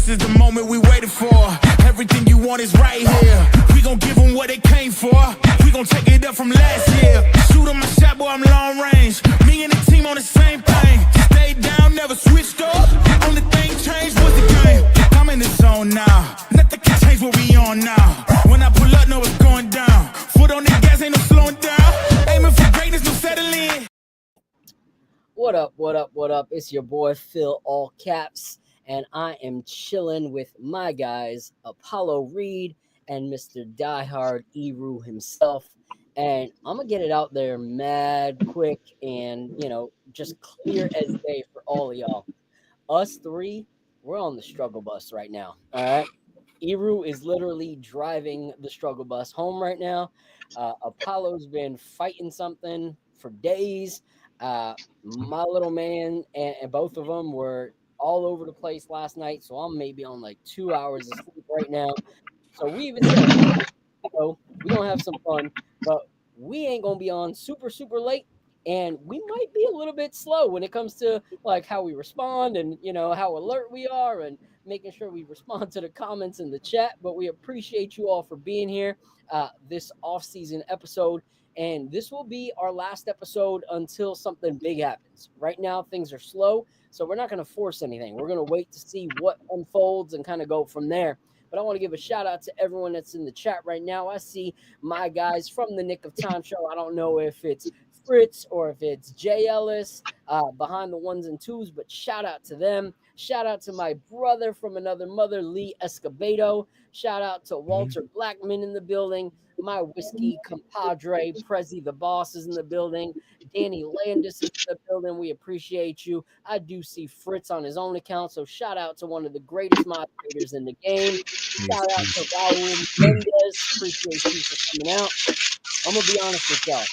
This is the moment we waited for. Everything you want is right here. We gon' give them what they came for. We gon' take it up from last year. Shoot on my shot, boy, I'm long range. Me and the team on the same thing. Stayed down, never switched up. Only thing changed was the game. I'm in the zone now. Nothing can change what we on now. When I pull up, know it's going down. Foot on the gas, ain't no slowing down. Aiming for greatness, no settling. What up, what up, what up? It's your boy Phil, all caps, and I am chilling with my guys, Apollo Reed and Mr. Diehard Eru himself. And I'm going to get it out there mad quick and, just clear as day for all of y'all. Us three, we're on the struggle bus right now, all right? Eru is literally driving the struggle bus home right now. Apollo's been fighting something for days. My little man and both of them were all over the place last night, so I'm maybe on like 2 hours of sleep right now. So we even said, we're going to have some fun, but we ain't going to be on super, super late. And we might be a little bit slow when it comes to like how we respond and, how alert we are and making sure we respond to the comments in the chat. But we appreciate you all for being here this off-season episode. And this will be our last episode until something big happens. Right now, things are slow, so we're not going to force anything. We're going to wait to see what unfolds and kind of go from there. But I want to give a shout out to everyone that's in the chat right now. I see my guys from the Nick of Time show. I don't know if it's Fritz or if it's Jay Ellis behind the ones and twos, but shout out to them. Shout out to my brother from another mother, Lee Escobedo. Shout out to Walter Blackman in the building. My whiskey compadre, Prezi the boss, is in the building. Danny Landis is in the building. We appreciate you. I do see Fritz on his own account, so shout out to one of the greatest moderators in the game. Shout out to Raul Mendez. Appreciate you for coming out. I'm going to be honest with y'all.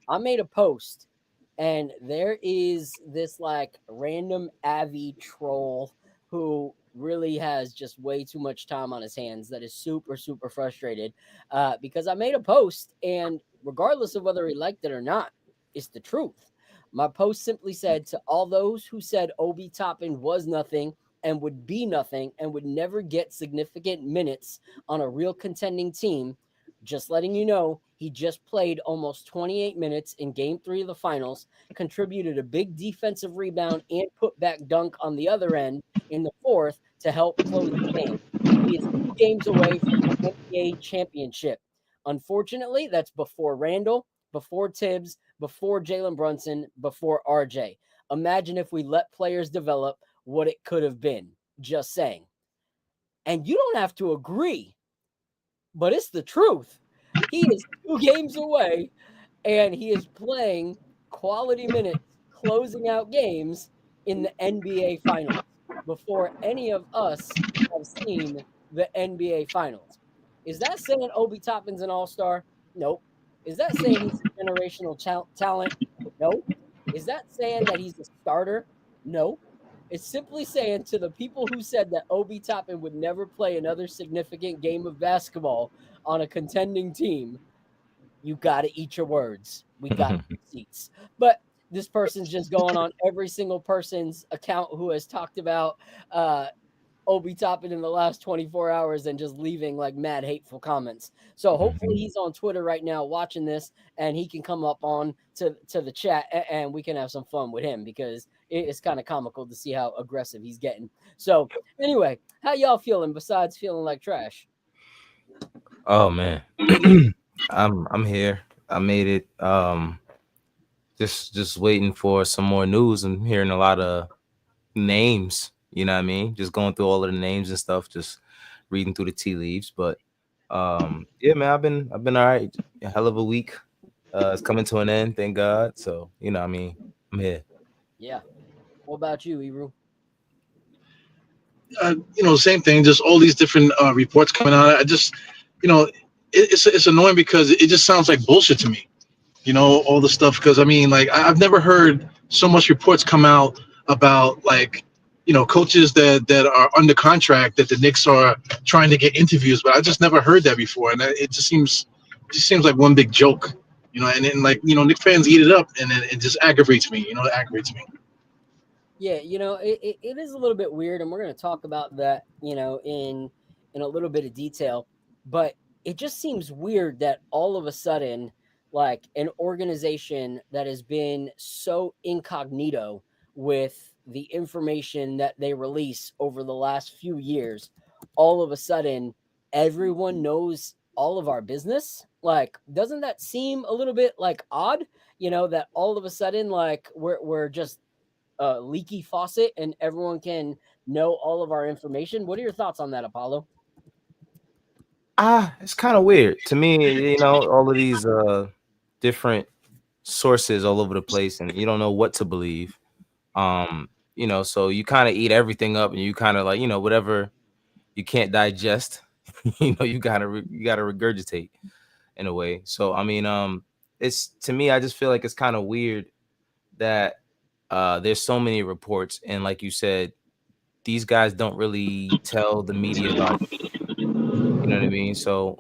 I made a post, and there is this like random Avi troll who really has just way too much time on his hands that is super, super frustrated because I made a post, and regardless of whether he liked it or not, it's the truth. My post simply said, to all those who said Obi Toppin was nothing and would be nothing and would never get significant minutes on a real contending team, just letting you know, he just played almost 28 minutes in Game 3 of the finals, contributed a big defensive rebound and put-back dunk on the other end in the fourth to help close the game. He is 2 games away from the NBA championship. Unfortunately, that's before Randall, before Tibbs, before Jalen Brunson, before RJ. Imagine if we let players develop what it could have been. Just saying. And you don't have to agree, but it's the truth. He is 2 games away, and he is playing quality minutes, closing out games in the NBA Finals before any of us have seen the NBA Finals. Is that saying Obi Toppin's an all-star? Nope. Is that saying he's a generational talent? Nope. Is that saying that he's a starter? No. It's simply saying to the people who said that Obi Toppin would never play another significant game of basketball on a contending team, you got to eat your words. We got receipts. But this person's just going on every single person's account who has talked about Obi Toppin in the last 24 hours and just leaving like mad hateful comments. So hopefully he's on Twitter right now watching this and he can come up on to the chat and we can have some fun with him because it's kind of comical to see how aggressive he's getting. So anyway, how y'all feeling besides feeling like trash? Oh man, I'm here. I made it. Just waiting for some more news. I'm hearing a lot of names. You know what I mean? Just going through all of the names and stuff. Just reading through the tea leaves. But yeah, man, I've been all right. A hell of a week. It's coming to an end, thank God. So what I mean, I'm here. Yeah. What about you, Eru? Same thing. Just all these different reports coming out. I just, it's annoying because it just sounds like bullshit to me. All the stuff. Because I mean, like, I've never heard so much reports come out about like, coaches that are under contract that the Knicks are trying to get interviews. But I just never heard that before, and it just seems like one big joke. And then like Knicks fans eat it up, and then it just aggravates me. It aggravates me. Yeah, it is a little bit weird, and we're going to talk about that, in a little bit of detail. But it just seems weird that all of a sudden, like an organization that has been so incognito with the information that they release over the last few years, all of a sudden everyone knows all of our business. Like, doesn't that seem a little bit like odd? That all of a sudden, like, we're just leaky faucet and everyone can know all of our information. What are your thoughts on that, Apollo? It's kind of weird to me. All of these different sources all over the place, and you don't know what to believe. So you kind of eat everything up, and you kind of like, whatever you can't digest, you gotta regurgitate in a way. So I mean, it's to me, I just feel like it's kind of weird that there's so many reports, and like you said, these guys don't really tell the media about it. You know what I mean? So,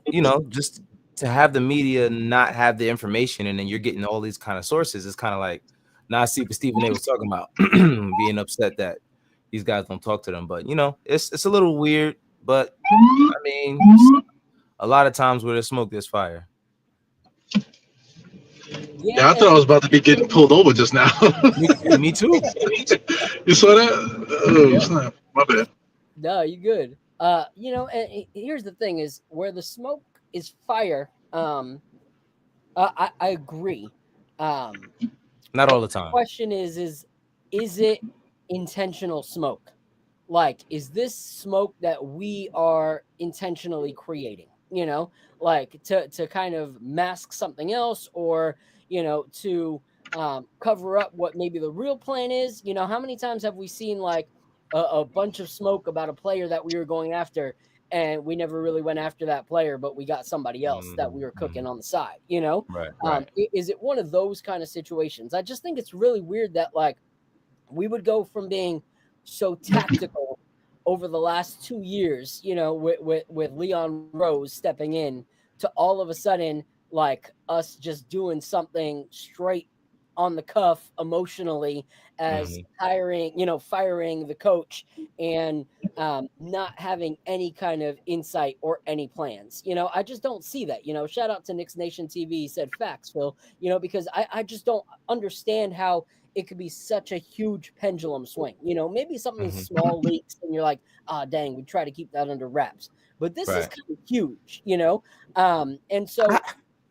just to have the media not have the information, and then you're getting all these kind of sources, it's kind of like, now I see what Stephen A was talking about, being upset that these guys don't talk to them. But it's a little weird. But I mean, a lot of times where there's smoke, there's fire. Yeah, I thought I was about to be getting pulled over just now. Me too. You saw that? Oh, snap. My bad. No, you good. And here's the thing: is where the smoke is fire. I agree. Not all the The time. question is it intentional smoke? Like, is this smoke that we are intentionally creating? Like to kind of mask something else, or to cover up what maybe the real plan is. How many times have we seen like a bunch of smoke about a player that we were going after, and we never really went after that player, but we got somebody else that we were cooking on the side? Right. Is it one of those kind of situations? I just think it's really weird that, like, we would go from being so tactical over the last 2 years, with Leon Rose stepping in, to all of a sudden, like, us just doing something straight on the cuff emotionally, as firing the coach, and not having any kind of insight or any plans. I just don't see that. Shout out to Knicks Nation TV. He said facts, Phil, because I just don't understand how it could be such a huge pendulum swing. Maybe something small leaks and you're like, dang, we try to keep that under wraps. But this is kind of huge, and so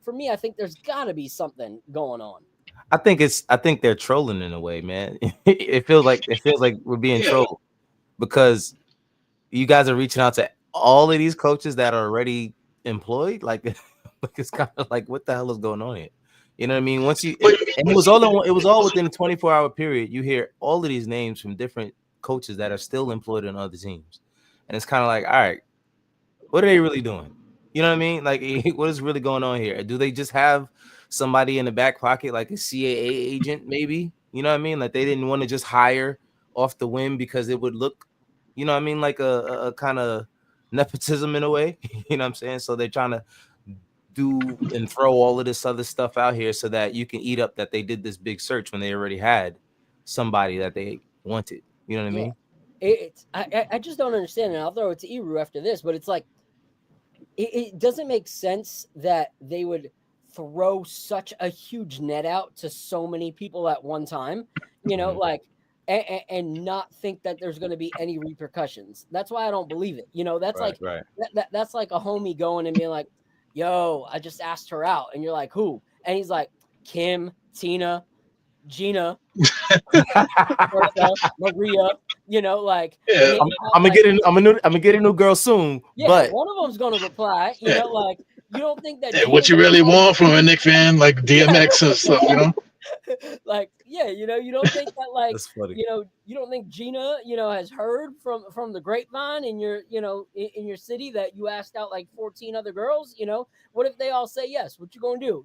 for me, I think there's got to be something going on. I think they're trolling in a way, man. It feels like we're being trolled, because you guys are reaching out to all of these coaches that are already employed. Like, it's kind of like, what the hell is going on here? You know what I mean? And it was all within a 24-hour period. You hear all of these names from different coaches that are still employed in other teams, and it's kind of like, all right, what are they really doing? You know what I mean? Like, what is really going on here? Do they just have somebody in the back pocket, like a CAA agent, maybe? You know what I mean? Like, they didn't want to just hire off the whim because it would look, like a kind of nepotism in a way. You know what I'm saying? So they're trying to do and throw all of this other stuff out here so that you can eat up that they did this big search when they already had somebody that they wanted. You know what I mean? I just don't understand, and I'll throw it to Iru after this, but it's like, it doesn't make sense that they would throw such a huge net out to so many people at one time, like, and not think that there's going to be any repercussions. That's why I don't believe it. That's right. That's like a homie going and being like, yo, I just asked her out. And you're like, who? And he's like, Kim, Tina, Gina, Maria, like, yeah. I'm gonna get a new girl soon. Yeah, but one of them's gonna reply. Like, you don't think that? Yeah, what you really want from a Knicks fan, like DMX and stuff, Like, yeah, you don't think that, like, That's funny. you don't think Gina, has heard from the grapevine in your, in your city that you asked out like 14 other girls. What if they all say yes? What you gonna do?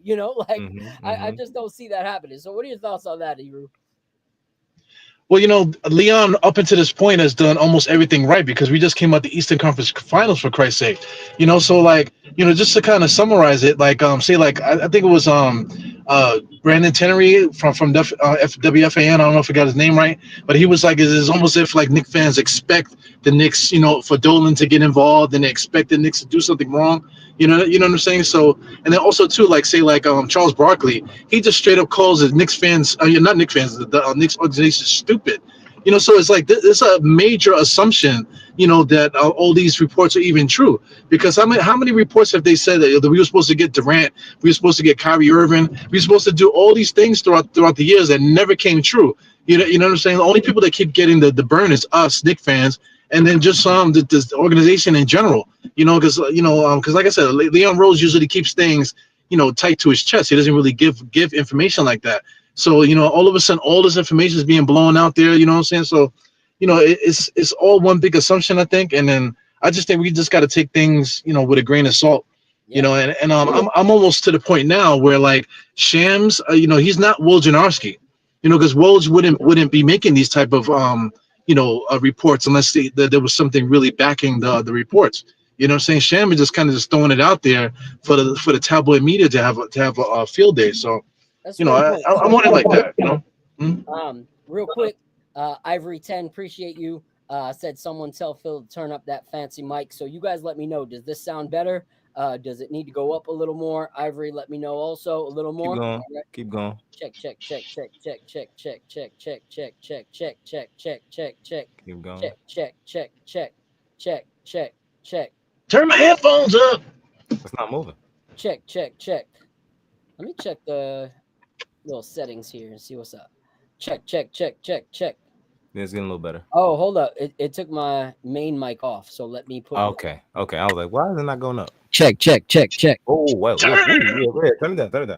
Like, I just don't see that happening. So what are your thoughts on that, Iru? Well, Leon up until this point has done almost everything right, because we just came out the Eastern Conference Finals, for Christ's sake. So like, just to kind of summarize it, like, say, like, I think it was Brandon Tenery from WFAN. I don't know if I got his name right, but he was like, it's almost if like Knicks fans expect the Knicks, for Dolan to get involved, and they expect the Knicks to do something wrong. You know what I'm saying? So, and then also too, like say like Charles Barkley, he just straight up calls the Knicks fans, not Knicks fans, the Knicks organization stupid. So it's like it's a major assumption, that all these reports are even true. Because how many reports have they said that we were supposed to get Durant, we were supposed to get Kyrie Irving, we were supposed to do all these things throughout the years that never came true. You know what I'm saying? The only people that keep getting the burn is us, Knicks fans, and then just the organization in general. Because like I said, Leon Rose usually keeps things tight to his chest. He doesn't really give information like that. So, all of a sudden, all this information is being blown out there. You know what I'm saying? So, it's all one big assumption, I think. And then I just think we just got to take things, with a grain of salt. Yeah. And I'm almost to the point now where like Shams, he's not Wojnarowski, because Woj wouldn't be making these type of reports unless there was something really backing the reports. You know what I'm saying? Sham is just kind of just throwing it out there for the tabloid media to have a field day. So. That's I want it like that. Real quick, Ivory 10, appreciate you. Said someone tell Phil to turn up that fancy mic. So you guys let me know. Does this sound better? Does it need to go up a little more? Ivory, let me know also a little more. Keep going. Right. Keep going. Check. Keep going. Check. Turn my headphones up. It's not moving. Check. Let me check the little settings here and see what's up. Check. Yeah, it's getting a little better. Oh, hold up. It took my main mic off, so let me put Okay. I was like, why is it not going up? Check. Oh, well. Yeah, turn it down.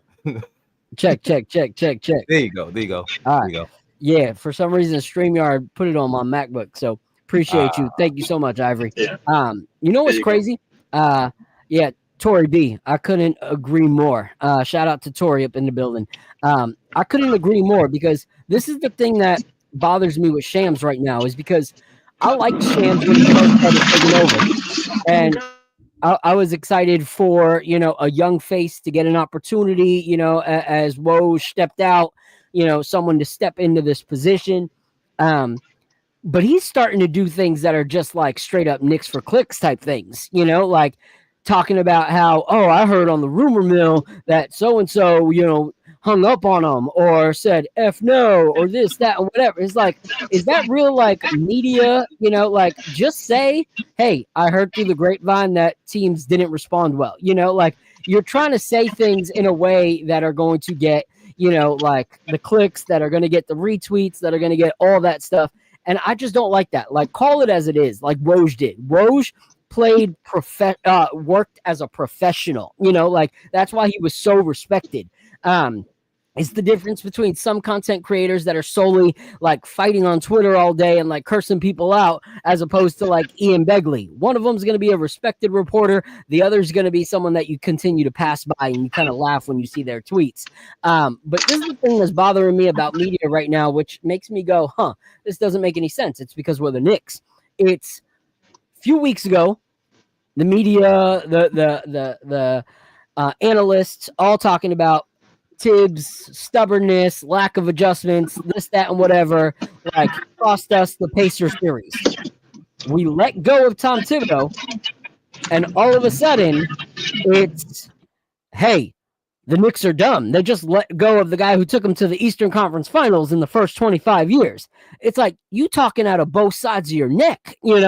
Check. There you go. All There you right. go. Yeah, for some reason StreamYard put it on my MacBook, so appreciate you. Thank you so much, Ivory. Yeah. You know what's crazy? Yeah, Tori B. I couldn't agree more. Shout out to Tori up in the building. I couldn't agree more because this is the thing that bothers me with Shams right now is because I liked Shams when he first started taking over. And I was excited for, a young face to get an opportunity, as Woj stepped out, someone to step into this position. But he's starting to do things that are just like straight up Knicks for clicks type things, like talking about how, I heard on the rumor mill that so-and-so, hung up on him or said F no or this, that, and whatever. It's like, is that real like media? Like just say, hey, I heard through the grapevine that teams didn't respond well. Like you're trying to say things in a way that are going to get, like the clicks, that are going to get the retweets, that are going to get all that stuff. And I just don't like that. Like call it as it is, like Woj did. Woj played worked as a professional, like that's why he was so respected. It's the difference between some content creators that are solely like fighting on Twitter all day and like cursing people out, as opposed to like Ian Begley. One of them is going to be a respected reporter. The other is going to be someone that you continue to pass by and you kind of laugh when you see their tweets. But this is the thing that's bothering me about media right now, which makes me go, this doesn't make any sense. It's because we're the Knicks. It's a few weeks ago, the media, the analysts all talking about Tibbs' stubbornness, lack of adjustments, this, that, and whatever, like cost us the Pacers series. We let go of Tom Thibodeau, and all of a sudden, it's, hey, the Knicks are dumb. They just let go of the guy who took them to the Eastern Conference Finals in the first 25 years. It's like you talking out of both sides of your neck, or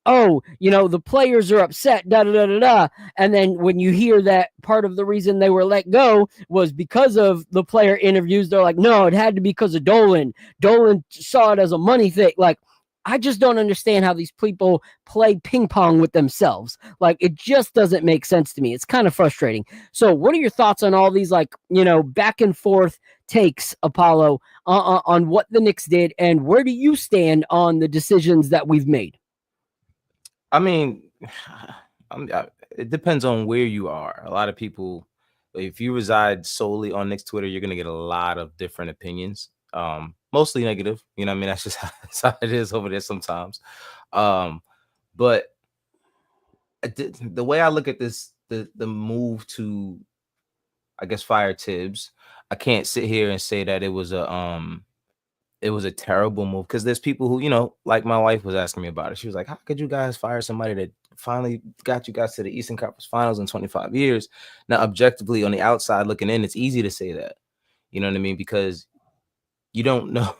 the players are upset, and then when you hear that part of the reason they were let go was because of the player interviews, they're like, no, it had to be because of Dolan. Dolan saw it as a money thing. Like, I just don't understand how these people play ping pong with themselves. Like, it just doesn't make sense to me. It's kind of frustrating. So what are your thoughts on all these, back and forth takes, Apollo, on what the Knicks did, and where do you stand on the decisions that we've made? I mean, it depends on where you are. A lot of people, if you reside solely on Knicks Twitter, you're going to get a lot of different opinions, mostly negative. You know what I mean? That's just that's how it is over there sometimes. But the way I look at this, the move to, I guess, fire Tibbs. I can't sit here and say that it was a terrible move, because there's people who, like my wife was asking me about it. She was like, how could you guys fire somebody that finally got you guys to the Eastern Conference Finals in 25 years? Now, objectively, on the outside looking in, it's easy to say that. You know what I mean? Because you don't know.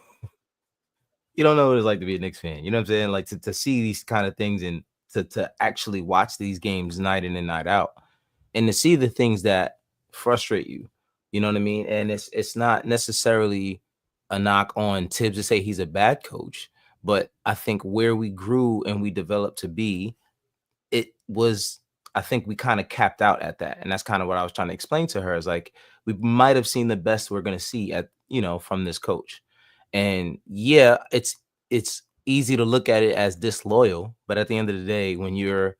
You don't know what it's like to be a Knicks fan. You know what I'm saying? Like to see these kind of things, and to actually watch these games night in and night out, and to see the things that frustrate you. You know what I mean? And it's not necessarily a knock on Tibbs to say he's a bad coach, but I think where we grew and we developed to be, I think we kind of capped out at that. And that's kind of what I was trying to explain to her, is like, we might have seen the best we're going to see from this coach. And yeah, it's easy to look at it as disloyal, but at the end of the day, when you're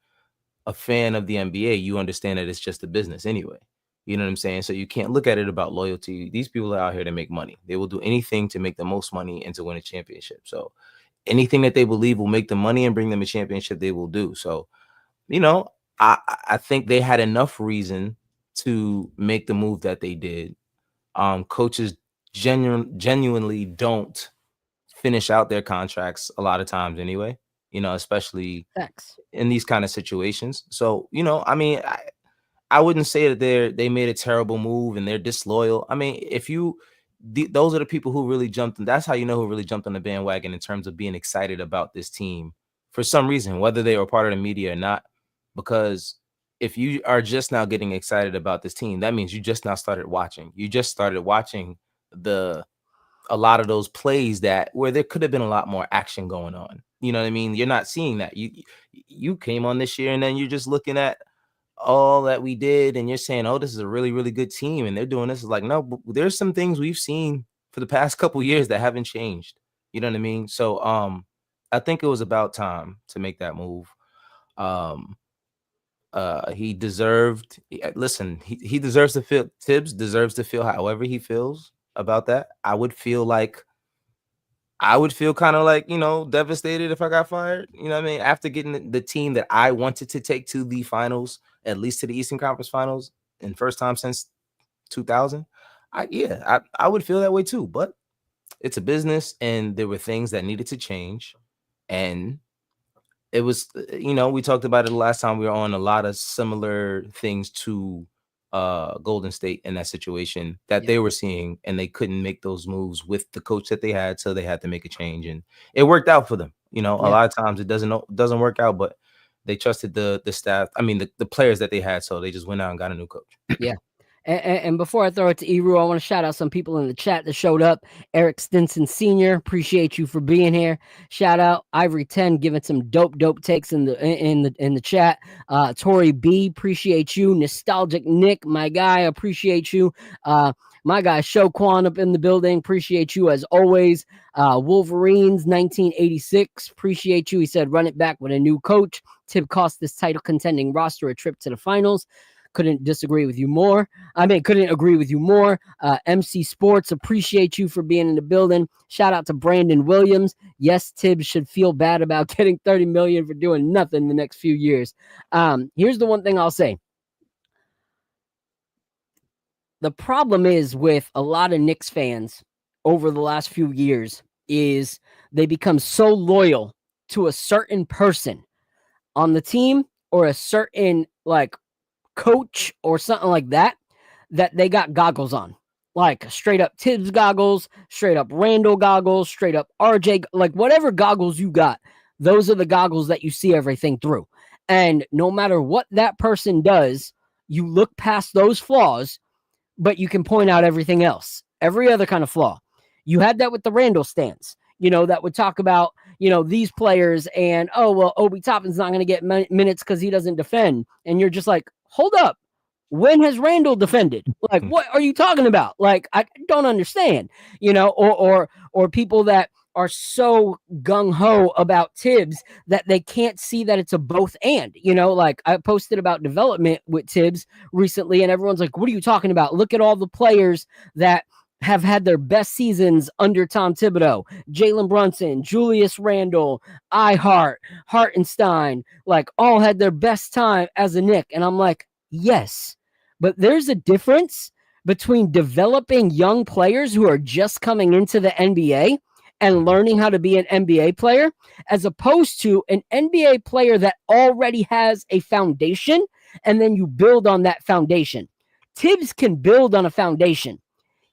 a fan of the NBA, you understand that it's just a business anyway. You know what I'm saying? So you can't look at it about loyalty. These people are out here to make money. They will do anything to make the most money and to win a championship. So anything that they believe will make them money and bring them a championship, they will do. So, I think they had enough reason to make the move that they did. Coaches genuinely don't finish out their contracts a lot of times anyway, especially in these kind of situations. So, I mean, I wouldn't say that they made a terrible move and they're disloyal. I mean, those are the people who really jumped, and that's how you know who really jumped on the bandwagon in terms of being excited about this team for some reason, whether they were part of the media or not. Because if you are just now getting excited about this team, that means you just now started watching. You just started watching a lot of those plays where there could have been a lot more action going on. You know what I mean? You're not seeing that. You came on this year and then you're just looking at all that we did and you're saying, oh, this is a really, really good team and they're doing this. Is like, no, but there's some things we've seen for the past couple years that haven't changed. You know what I mean? So I think it was about time to make that move. He deserves to feel, Tibbs deserves to feel however he feels about that. I would feel kind of like, devastated if I got fired. You know what I mean? After getting the team that I wanted to take to the finals, at least to the Eastern Conference Finals, and first time since 2000. I would feel that way too, but it's a business and there were things that needed to change. And it was, we talked about it the last time we were on, a lot of similar things to Golden State in that situation that they were seeing, and they couldn't make those moves with the coach that they had, so they had to make a change, and it worked out for them. A lot of times it doesn't work out, but they trusted the staff. I mean, the players that they had, so they just went out and got a new coach. Yeah. And before I throw it to Eru, I want to shout out some people in the chat that showed up. Eric Stinson Sr., appreciate you for being here. Shout out Ivory 10, giving some dope takes in the chat. Tori B, appreciate you. Nostalgic Nick, my guy, appreciate you. My guy Shoquan up in the building, appreciate you as always. Wolverines 1986, appreciate you. He said, run it back with a new coach. Tib cost this title contending roster a trip to the finals. Couldn't agree with you more. MC Sports, appreciate you for being in the building. Shout out to Brandon Williams. Yes, Tibbs should feel bad about getting $30 million for doing nothing the next few years. Here's the one thing I'll say. The problem is with a lot of Knicks fans over the last few years is they become so loyal to a certain person on the team or a certain coach or something like that they got goggles on, like straight up Tibbs goggles, straight up Randall goggles, straight up RJ, like whatever goggles you got, those are the goggles that you see everything through. And no matter what that person does, you look past those flaws, but you can point out everything else, every other kind of flaw. You had that with the Randall stance, that would talk about, these players and, oh, well, Obi Toppin's not going to get minutes because he doesn't defend. And you're just like, hold up. When has Randall defended? Like, what are you talking about? Like, I don't understand, or people that are so gung-ho about Tibbs that they can't see that it's a both and, like I posted about development with Tibbs recently and everyone's like, what are you talking about? Look at all the players that have had their best seasons under Tom Thibodeau. Jalen Brunson, Julius Randle, Hartenstein, like all had their best time as a Knick. And I'm like, yes, but there's a difference between developing young players who are just coming into the NBA and learning how to be an NBA player, as opposed to an NBA player that already has a foundation, and then you build on that foundation. Tibbs can build on a foundation.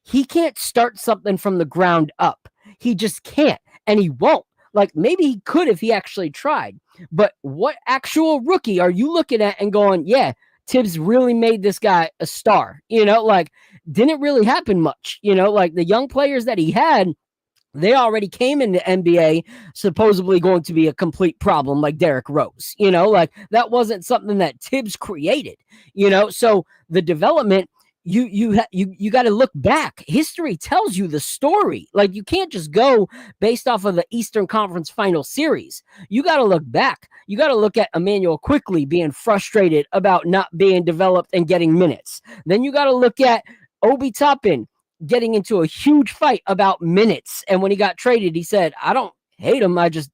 He can't start something from the ground up. He just can't, and he won't. Like, maybe he could if he actually tried. But what actual rookie are you looking at and going, yeah, Tibbs really made this guy a star? Like, didn't really happen much. Like, the young players that he had, they already came in the NBA supposedly going to be a complete problem, like Derrick Rose. Like, that wasn't something that Tibbs created. So the development, you got to look back. History tells you the story. Like, you can't just go based off of the Eastern Conference Final Series. You got to look back. You got to look at Emmanuel Quickly being frustrated about not being developed and getting minutes. Then you got to look at Obi Toppin getting into a huge fight about minutes. And when he got traded, he said, I don't hate him. I just,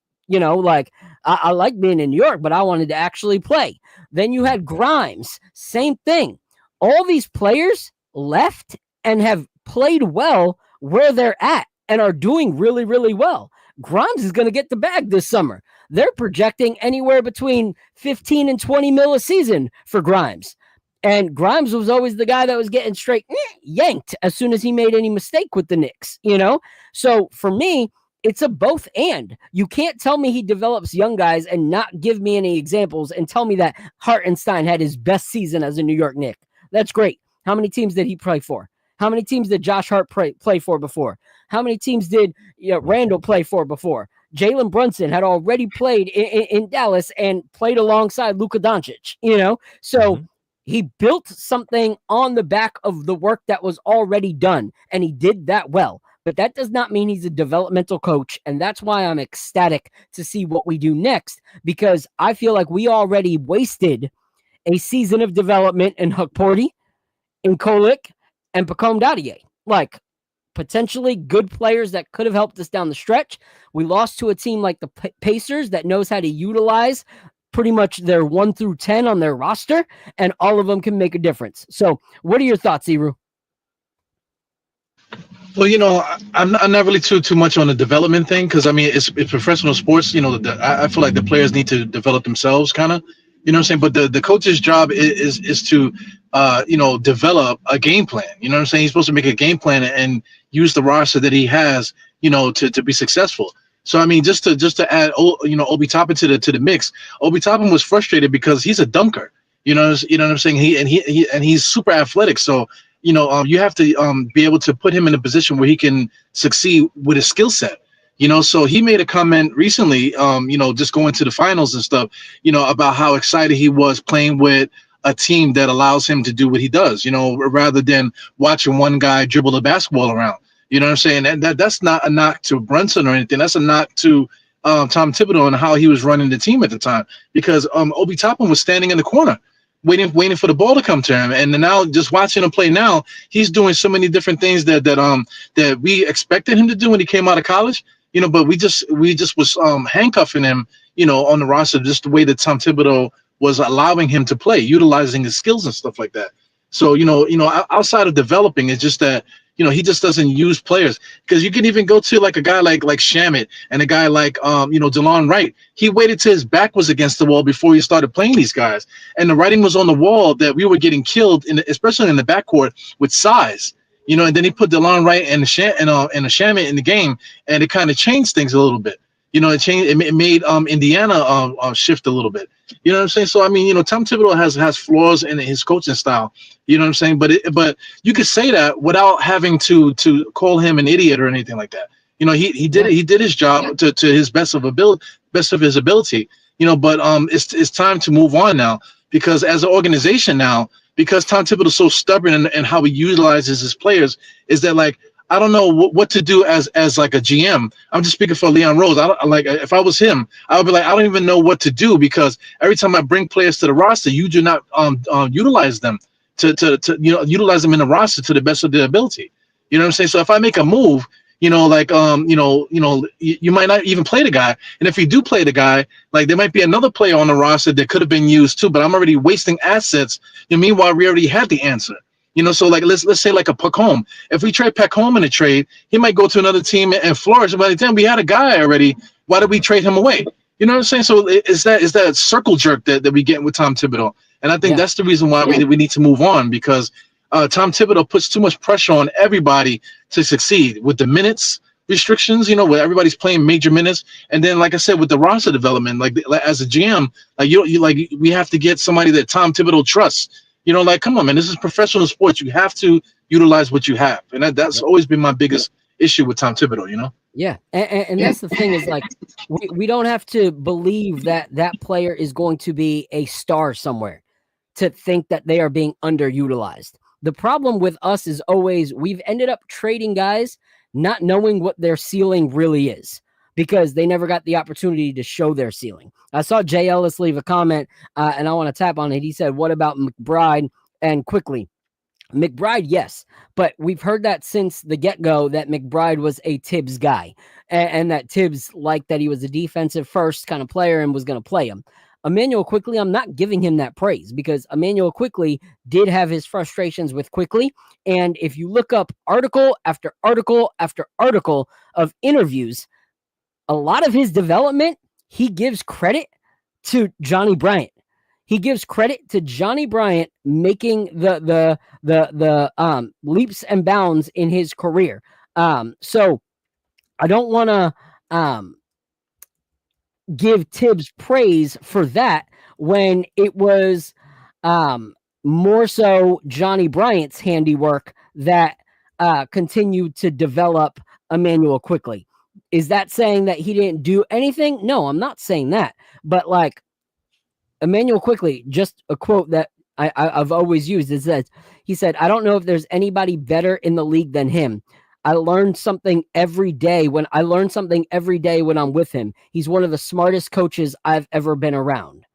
I like being in New York, but I wanted to actually play. Then you had Grimes, same thing. All these players left and have played well where they're at and are doing really, really well. Grimes is going to get the bag this summer. They're projecting anywhere between 15 and 20 mil a season for Grimes. And Grimes was always the guy that was getting straight yanked as soon as he made any mistake with the Knicks, So for me, it's a both and. You can't tell me he develops young guys and not give me any examples and tell me that Hartenstein had his best season as a New York Knick. That's great. How many teams did he play for? How many teams did Josh Hart play for before? How many teams did Randall play for before? Jalen Brunson had already played in Dallas and played alongside Luka Doncic, So he built something on the back of the work that was already done, and he did that well. But that does not mean he's a developmental coach, and that's why I'm ecstatic to see what we do next, because I feel like we already wasted a season of development in Hukporti, in Kolik, and Pacome Dadier. Like, potentially good players that could have helped us down the stretch. We lost to a team like the Pacers that knows how to utilize pretty much their 1 through 10 on their roster, and all of them can make a difference. So what are your thoughts, Iru? Well, I'm not really too much on the development thing, because I mean it's professional sports. I feel like the players need to develop themselves, kind of. You know what I'm saying? But the coach's job is to develop a game plan. You know what I'm saying? He's supposed to make a game plan and use the roster that he has, to be successful. So I mean, just to add, Obi Toppin to the mix. Obi Toppin was frustrated because he's a dunker. You know what I'm saying? He's super athletic. So you have to be able to put him in a position where he can succeed with his skill set. So he made a comment recently, just going to the finals and stuff, about how excited he was playing with a team that allows him to do what he does, rather than watching one guy dribble the basketball around. You know what I'm saying? And that's not a knock to Brunson or anything. That's a knock to Tom Thibodeau and how he was running the team at the time, because Obi Toppin was standing in the corner waiting for the ball to come to him. And now, just watching him play now, he's doing so many different things that we expected him to do when he came out of college. But we just was handcuffing him, on the roster, just the way that Tom Thibodeau was allowing him to play, utilizing his skills and stuff like that. So, outside of developing, it's just that, he just doesn't use players, because you can even go to like a guy like Shamet and a guy like, DeLon Wright. He waited till his back was against the wall before he started playing these guys. And the writing was on the wall that we were getting killed, especially in the backcourt, with size. And then he put DeLon Wright and a Shamet in the game, and it kind of changed things a little bit. It made Indiana shift a little bit. You know what I'm saying? So I mean, Tom Thibodeau has flaws in his coaching style. You know what I'm saying? But you could say that without having to call him an idiot or anything like that. He did his job to his best of his ability. But it's time to move on now, because as an organization now, because Tom Thibodeau is so stubborn and how he utilizes his players, is that like, I don't know what to do as like a GM. I'm just speaking for Leon Rose. If I was him, I would be like, I don't even know what to do, because every time I bring players to the roster, you do not utilize them to utilize them in the roster to the best of their ability. You know what I'm saying? So if I make a move, you might not even play the guy. And if you do play the guy, like there might be another player on the roster that could have been used too, but I'm already wasting assets. Meanwhile, we already had the answer. So like let's say like a Pacome. If we trade Pacome in a trade, he might go to another team and flourish. By the time we had a guy already, why did we trade him away? You know what I'm saying? So is that circle jerk that we get with Tom Thibodeau? And I think that's the reason why we need to move on, because Tom Thibodeau puts too much pressure on everybody to succeed with the minutes restrictions, where everybody's playing major minutes. And then, like I said, with the roster development, like as a GM, like we have to get somebody that Tom Thibodeau trusts. Like, come on, man, this is professional sports. You have to utilize what you have. And that's always been my biggest issue with Tom Thibodeau, Yeah. And that's the thing is, like, we don't have to believe that player is going to be a star somewhere to think that they are being underutilized. The problem with us is always we've ended up trading guys not knowing what their ceiling really is, because they never got the opportunity to show their ceiling. I saw Jay Ellis leave a comment, and I want to tap on it. He said, what about McBride and Quickly? McBride, yes, but we've heard that since the get-go that McBride was a Tibbs guy, and that Tibbs liked that he was a defensive first kind of player and was going to play him. Emmanuel Quickly, I'm not giving him that praise, because Emmanuel Quickly did have his frustrations with Quickly. And if you look up article after article after article of interviews, a lot of his development, he gives credit to Johnny Bryant. He gives credit to Johnny Bryant making the leaps and bounds in his career. So I don't want to give Tibbs praise for that when it was more so Johnny Bryant's handiwork that continued to develop Emmanuel Quickly. Is that saying that he didn't do anything? No, I'm not saying that. But like Emmanuel Quickly, just a quote that I've always used is that he said, I don't know if there's anybody better in the league than him. I learned something every day when I'm with him. He's one of the smartest coaches I've ever been around.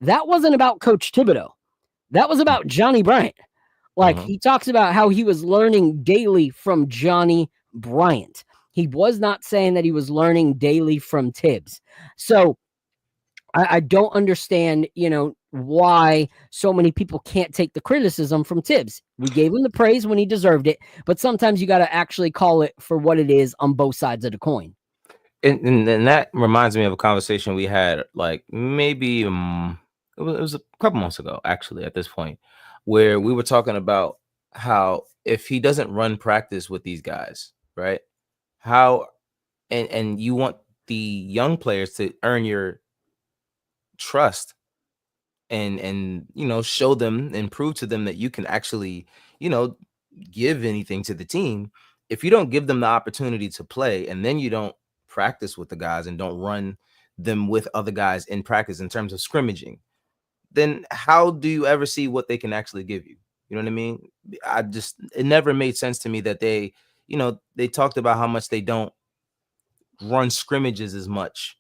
That wasn't about Coach Thibodeau. That was about Johnny Bryant. Like he talks about how he was learning daily from Johnny Bryant. He was not saying that he was learning daily from Tibbs. So I don't understand, why so many people can't take the criticism from Tibbs. We gave him the praise when he deserved it, but sometimes you got to actually call it for what it is on both sides of the coin. And that reminds me of a conversation we had, like maybe it was a couple months ago, actually, at this point, where we were talking about how if he doesn't run practice with these guys, right? How and you want the young players to earn your trust and show them and prove to them that you can actually give anything to the team. If you don't give them the opportunity to play, and then you don't practice with the guys and don't run them with other guys in practice in terms of scrimmaging, then how do you ever see what they can actually give you? You know what I mean? It never made sense to me that they talked about how much they don't run scrimmages as much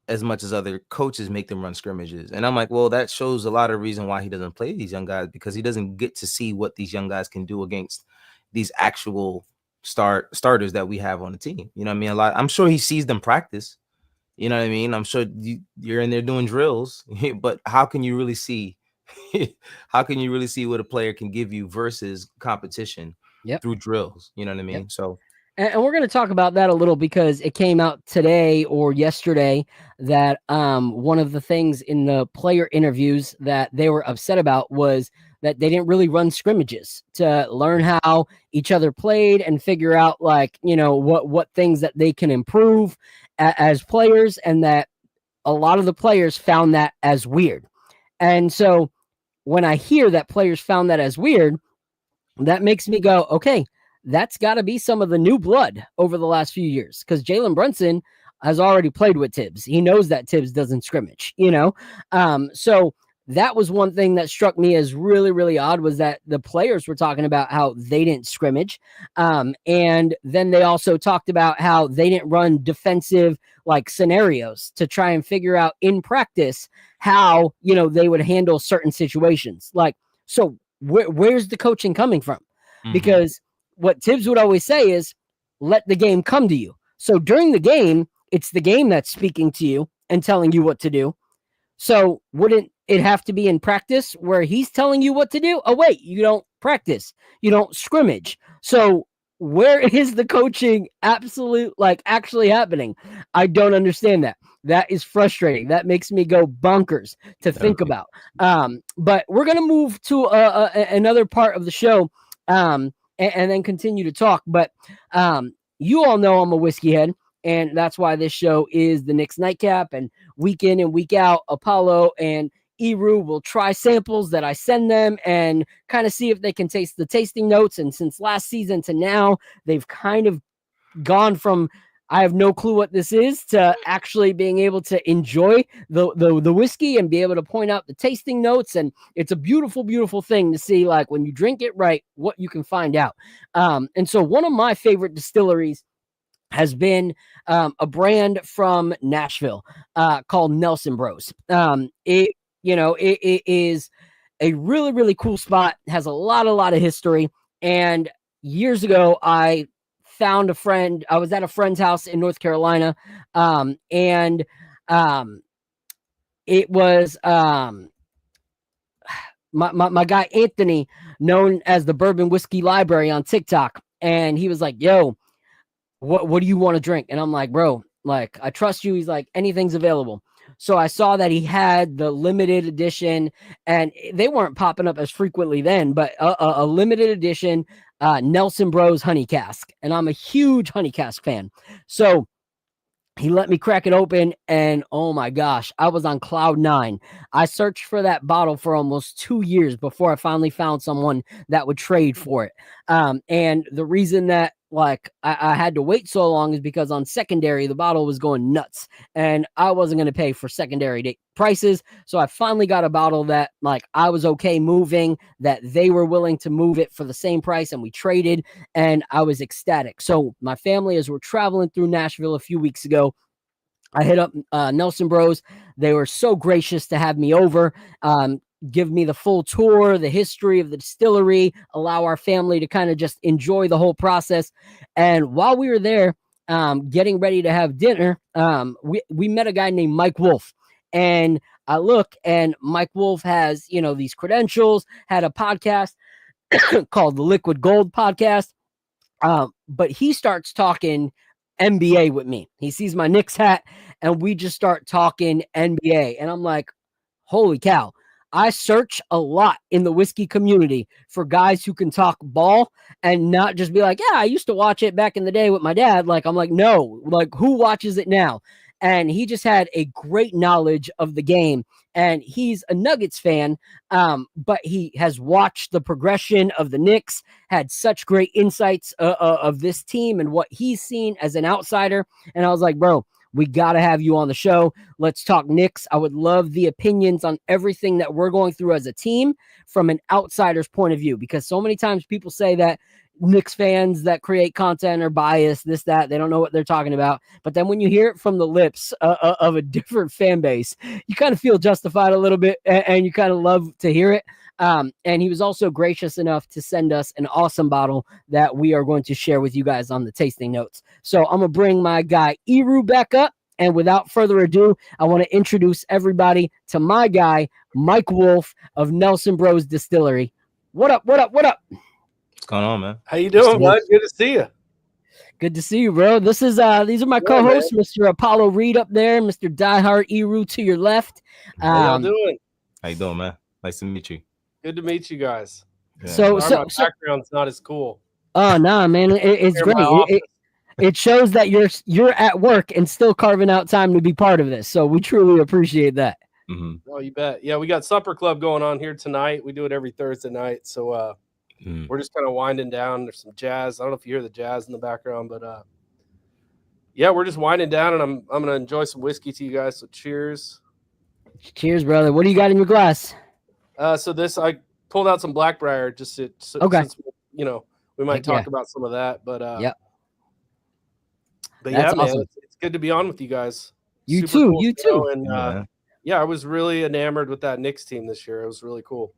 as other coaches make them run scrimmages. And I'm like, well, that shows a lot of reason why he doesn't play these young guys, because he doesn't get to see what these young guys can do against these actual starters that we have on the team. You know what I mean? I'm sure he sees them practice. You know what I mean? I'm sure you're in there doing drills, but how can you really see what a player can give you versus competition through drills? You know what I mean? So and we're going to talk about that a little, because it came out today or yesterday that one of the things in the player interviews that they were upset about was that they didn't really run scrimmages to learn how each other played and figure out what things that they can improve as players, and that a lot of the players found that as weird. And so when I hear that players found that as weird, that makes me go, okay, that's got to be some of the new blood over the last few years, because Jalen Brunson has already played with Tibbs. He knows that Tibbs doesn't scrimmage, So that was one thing that struck me as really, really odd, was that the players were talking about how they didn't scrimmage. And then they also talked about how they didn't run defensive scenarios to try and figure out in practice how, they would handle certain situations. So where's the coaching coming from? Because what Tibbs would always say is, let the game come to you. So during the game, it's the game that's speaking to you and telling you what to do. So wouldn't it have to be in practice where he's telling you what to do? Oh, wait, you don't practice. You don't scrimmage. So where is the coaching actually happening? I don't understand that. That is frustrating. That makes me go bonkers to think about. But we're going to move to another part of the show and then continue to talk. But you all know I'm a whiskey head, and that's why this show is the Knicks Nightcap. And week in and week out, Apollo and Eru will try samples that I send them and kind of see if they can taste the tasting notes. And since last season to now, they've kind of gone from I have no clue what this is to actually being able to enjoy the whiskey and be able to point out the tasting notes. And it's a beautiful, beautiful thing to see, like when you drink it right, what you can find out. And so one of my favorite distilleries has been a brand from Nashville called Nelson Bros. It is a really, really cool spot, has a lot of history. And years ago, I found a friend. I was at a friend's house in North Carolina. It was my guy, Anthony, known as the Bourbon Whiskey Library on TikTok. And he was like, yo, what do you want to drink? And I'm like, bro, like, I trust you. He's like, anything's available. So I saw that he had the limited edition, and they weren't popping up as frequently then, but a limited edition Nelson Bros honey cask. And I'm a huge honey cask fan. So he let me crack it open, and oh my gosh, I was on cloud 9. I searched for that bottle for almost 2 years before I finally found someone that would trade for it. And the reason that I had to wait so long is because on secondary, the bottle was going nuts and I wasn't going to pay for secondary prices. So I finally got a bottle that I was okay moving, that they were willing to move it for the same price, and we traded, and I was ecstatic. So my family, as we're traveling through Nashville a few weeks ago, I hit up Nelson Bros. They were so gracious to have me over, give me the full tour, the history of the distillery, allow our family to kind of just enjoy the whole process. And while we were there getting ready to have dinner, we met a guy named Mike Wolf. And I look, and Mike Wolf has, these credentials, had a podcast called the Liquid Gold Podcast. But he starts talking NBA with me. He sees my Knicks hat, and we just start talking NBA. And I'm like, holy cow. I search a lot in the whiskey community for guys who can talk ball and not just be like, yeah, I used to watch it back in the day with my dad. I'm like, no, who watches it now? And he just had a great knowledge of the game. And he's a Nuggets fan, but he has watched the progression of the Knicks, had such great insights of this team and what he's seen as an outsider. And I was like, bro, we got to have you on the show. Let's talk Knicks. I would love the opinions on everything that we're going through as a team from an outsider's point of view, because so many times people say that Knicks fans that create content are biased, this, that, they don't know what they're talking about. But then when you hear it from the lips of a different fan base, you kind of feel justified a little bit, and you kind of love to hear it. And he was also gracious enough to send us an awesome bottle that we are going to share with you guys on the tasting notes. So I'm going to bring my guy Eru back up. And without further ado, I want to introduce everybody to my guy, Mike Wolf of Nelson Bros Distillery. What up? What's going on, man? How you doing, bud? Good to see you. Good to see you, bro. This is these are my co-hosts, Mr. Apollo Reed up there, Mr. Diehard Eru to your left. How y'all doing? How you doing, man? Nice to meet you. Good to meet you guys. Yeah. So my background's not as cool. Oh no, man, it's great. It shows that you're at work and still carving out time to be part of this. So we truly appreciate that. Mm-hmm. Oh, you bet. Yeah, we got supper club going on here tonight. We do it every Thursday night. So we're just kind of winding down. There's some jazz. I don't know if you hear the jazz in the background, but yeah, we're just winding down, and I'm gonna enjoy some whiskey to you guys. So cheers. Cheers, brother. What do you got in your glass? So this, I pulled out some Blackbriar just okay. Since, we might talk about some of that, but yep. But that's yeah, awesome. man, it's good to be on with you guys. You Super too. cool You show, too. And yeah, I was really enamored with that Knicks team this year. It was really cool.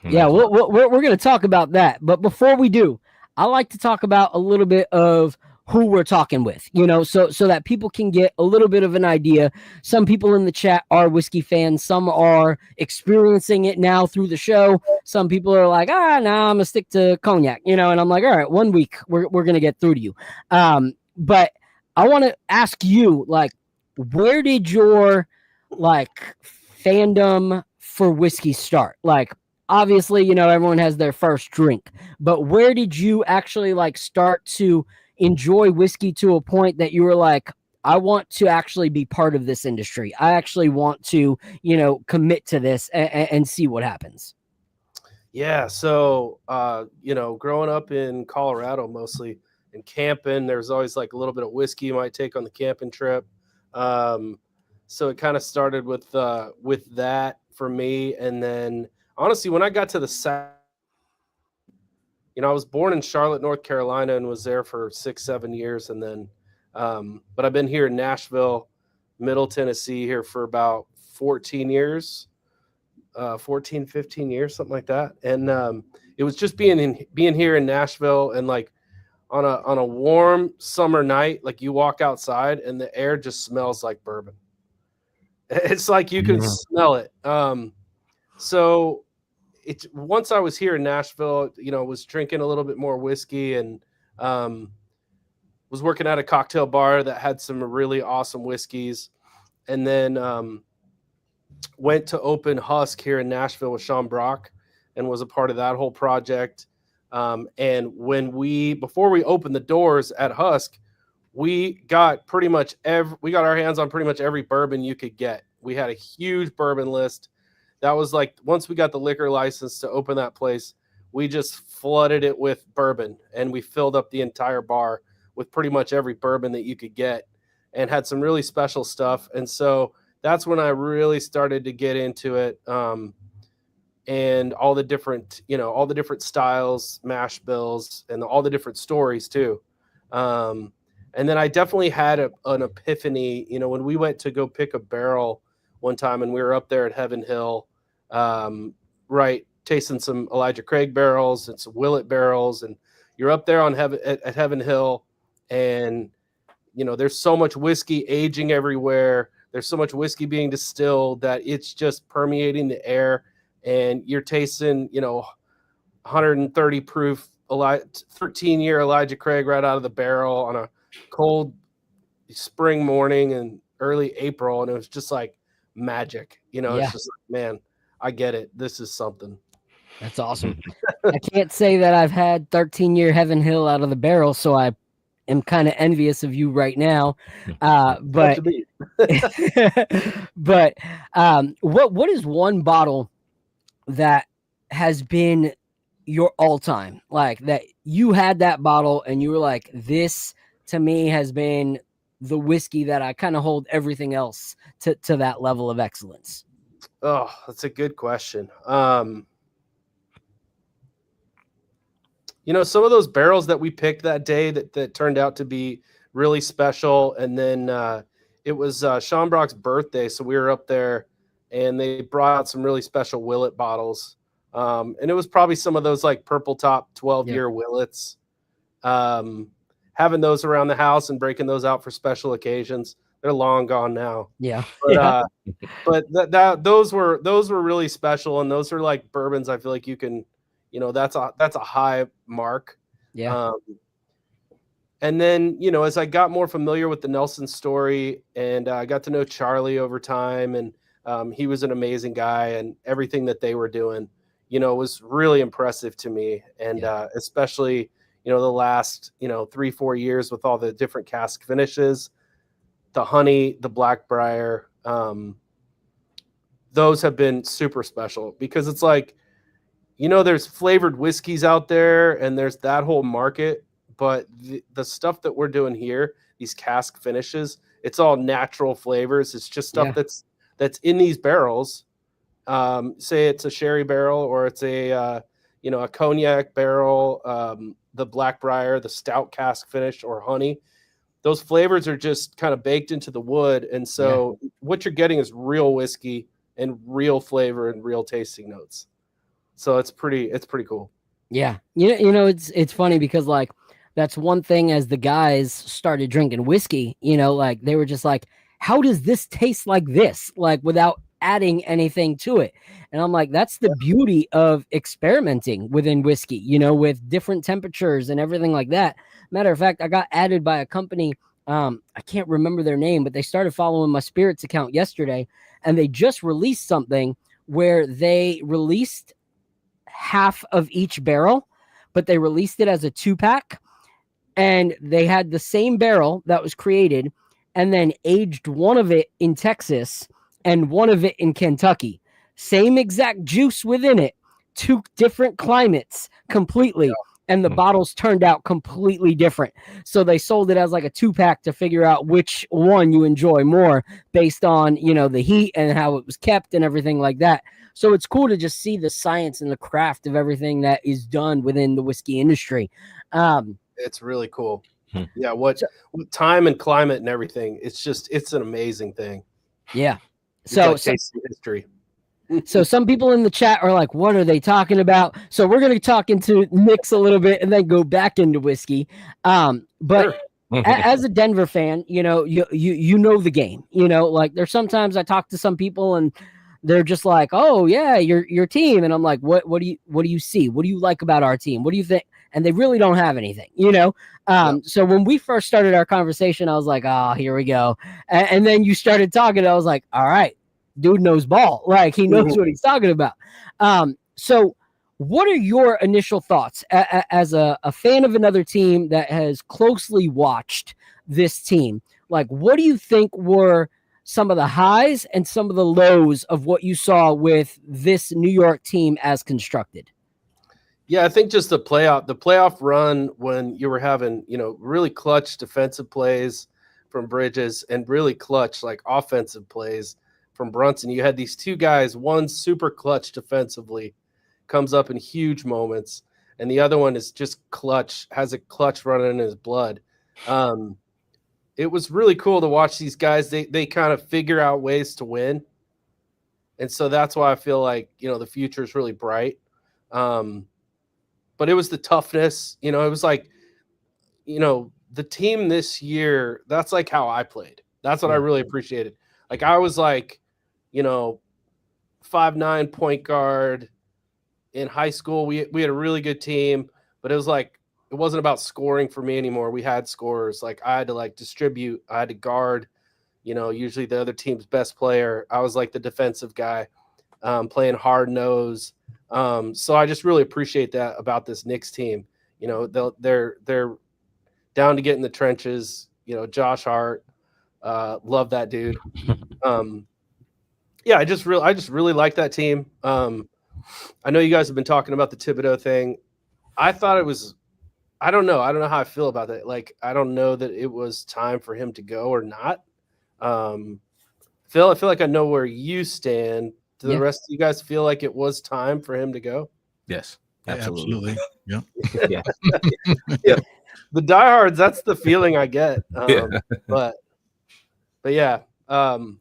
Yeah, we're going to talk about that. But before we do, I like to talk about a little bit of who we're talking with, you know, so that people can get a little bit of an idea. Some people in the chat are whiskey fans. Some are experiencing it now through the show. Some people are like, nah, I'm gonna stick to cognac, you know, and I'm like, all right, 1 week we're gonna get through to you. But I want to ask you, like, where did your like fandom for whiskey start? Like, obviously, you know, everyone has their first drink, but where did you actually like start to enjoy whiskey to a point that you were like, I want to actually be part of this industry. I actually want to, you know, commit to this and see what happens. Yeah. So, you know, growing up in Colorado, mostly and camping, there's always like a little bit of whiskey you might take on the camping trip. So it kind of started with that for me. And then honestly, when I got to the South, you know, I was born in Charlotte, North Carolina, and was there for 6-7 years. And then, but I've been here in Nashville, Middle Tennessee here for about 14 years, 14, 15 years, something like that. And it was just being here in Nashville, and like on a warm summer night, like you walk outside and the air just smells like bourbon. It's like you can smell it. So it's once I was here in Nashville, you know, was drinking a little bit more whiskey, and was working at a cocktail bar that had some really awesome whiskeys, and then went to open Husk here in Nashville with Sean Brock, and was a part of that whole project. And before we opened the doors at Husk, we got our hands on pretty much every bourbon you could get. We had a huge bourbon list. That was like, once we got the liquor license to open that place, we just flooded it with bourbon, and we filled up the entire bar with pretty much every bourbon that you could get, and had some really special stuff. And so that's when I really started to get into it. And all the different styles, mash bills, and all the different stories too. And then I definitely had an epiphany, you know, when we went to go pick a barrel one time, and we were up there at Heaven Hill, tasting some Elijah Craig barrels and some Willet barrels, and you're up there at Heaven Hill, and you know, there's so much whiskey aging everywhere. There's so much whiskey being distilled that it's just permeating the air, and you're tasting, you know, 130 proof 13-year Elijah Craig right out of the barrel on a cold spring morning in early April, and it was just like magic. You know, It's just like, man, I get it. This is something. That's awesome. I can't say that I've had 13-year Heaven Hill out of the barrel, so I am kind of envious of you right now. But what is one bottle that has been your all-time, like that you had that bottle and you were like, this to me has been the whiskey that I kind of hold everything else to that level of excellence? Oh, that's a good question. You know, some of those barrels that we picked that day that turned out to be really special. And then it was Sean Brock's birthday, so we were up there, and they brought out some really special Willet bottles. And it was probably some of those like purple top 12-year Willets. Having those around the house and breaking those out for special occasions. They're long gone now. Yeah. But those were really special, and those are like bourbons I feel like you can, you know, that's a high mark. Yeah. And then, you know, as I got more familiar with the Nelson story, and I got to know Charlie over time, and he was an amazing guy, and everything that they were doing, you know, was really impressive to me. And especially, you know, the last, you know, 3-4 years with all the different cask finishes, the honey, the Blackbriar, those have been super special, because it's like, you know, there's flavored whiskeys out there, and there's that whole market, but the stuff that we're doing here, these cask finishes, it's all natural flavors. It's just stuff that's in these barrels. Say it's a sherry barrel, or it's a cognac barrel, the Blackbriar, the stout cask finish, or honey. Those flavors are just kind of baked into the wood, and so what you're getting is real whiskey and real flavor and real tasting notes. So it's pretty cool. Yeah. You know, it's funny because like that's one thing as the guys started drinking whiskey, like they were just like, how does this taste like this? Like without adding anything to it. And I'm like, that's the beauty of experimenting within whiskey, with different temperatures and everything like that. Matter of fact, I got added by a company. I can't remember their name, but they started following my spirits account yesterday, and they just released something where they released half of each barrel, but they released it as a 2-pack, and they had the same barrel that was created and then aged one of it in Texas and one of it in Kentucky. Same exact juice within it, 2 different climates completely. And the bottles turned out completely different. So they sold it as like a 2-pack to figure out which one you enjoy more based on, the heat and how it was kept and everything like that. So it's cool to just see the science and the craft of everything that is done within the whiskey industry. It's really cool. Yeah. What time and climate and everything. It's an amazing thing. Yeah. So history. So some people in the chat are like, what are they talking about? So we're going to talk into Knicks a little bit and then go back into whiskey. But Sure. As a Denver fan, you know the game, like there's sometimes I talk to some people and they're just like, oh yeah, your team. And I'm like, what do you see? What do you like about our team? What do you think? And they really don't have anything, So when we first started our conversation, I was like, oh, here we go. And then you started talking. I was like, all right. Dude knows ball. Like he knows what he's talking about. So what are your initial thoughts as a fan of another team that has closely watched this team? Like, what do you think were some of the highs and some of the lows of what you saw with this New York team as constructed? Yeah, I think just the playoff run when you were having, really clutch defensive plays from Bridges and really clutch like offensive plays from Brunson. You had these 2 guys, one super clutch defensively, comes up in huge moments, and the other one is just clutch, has a clutch running in his blood. It was really cool to watch these guys. They kind of figure out ways to win. And so that's why I feel like, the future is really bright. But it was the toughness, it was like, the team this year, that's like how I played. That's what I really appreciated. Like I was like, 5'9" point guard in high school. We had a really good team, but it was like, it wasn't about scoring for me anymore. We had scorers. Like I had to like distribute. I had to guard, usually the other team's best player. I was like the defensive guy, playing hard nose. So I just really appreciate that about this Knicks team. They're down to get in the trenches. Josh Hart, love that dude. Yeah, I just really like that team. I know you guys have been talking about the Thibodeau thing. I thought it was, I don't know how I feel about that. Like, I don't know that it was time for him to go or not. Phil, I feel like I know where you stand. Do the rest of you guys feel like it was time for him to go? Yes, absolutely. Yeah. Yeah. Yeah. The diehards, that's the feeling I get. But yeah. So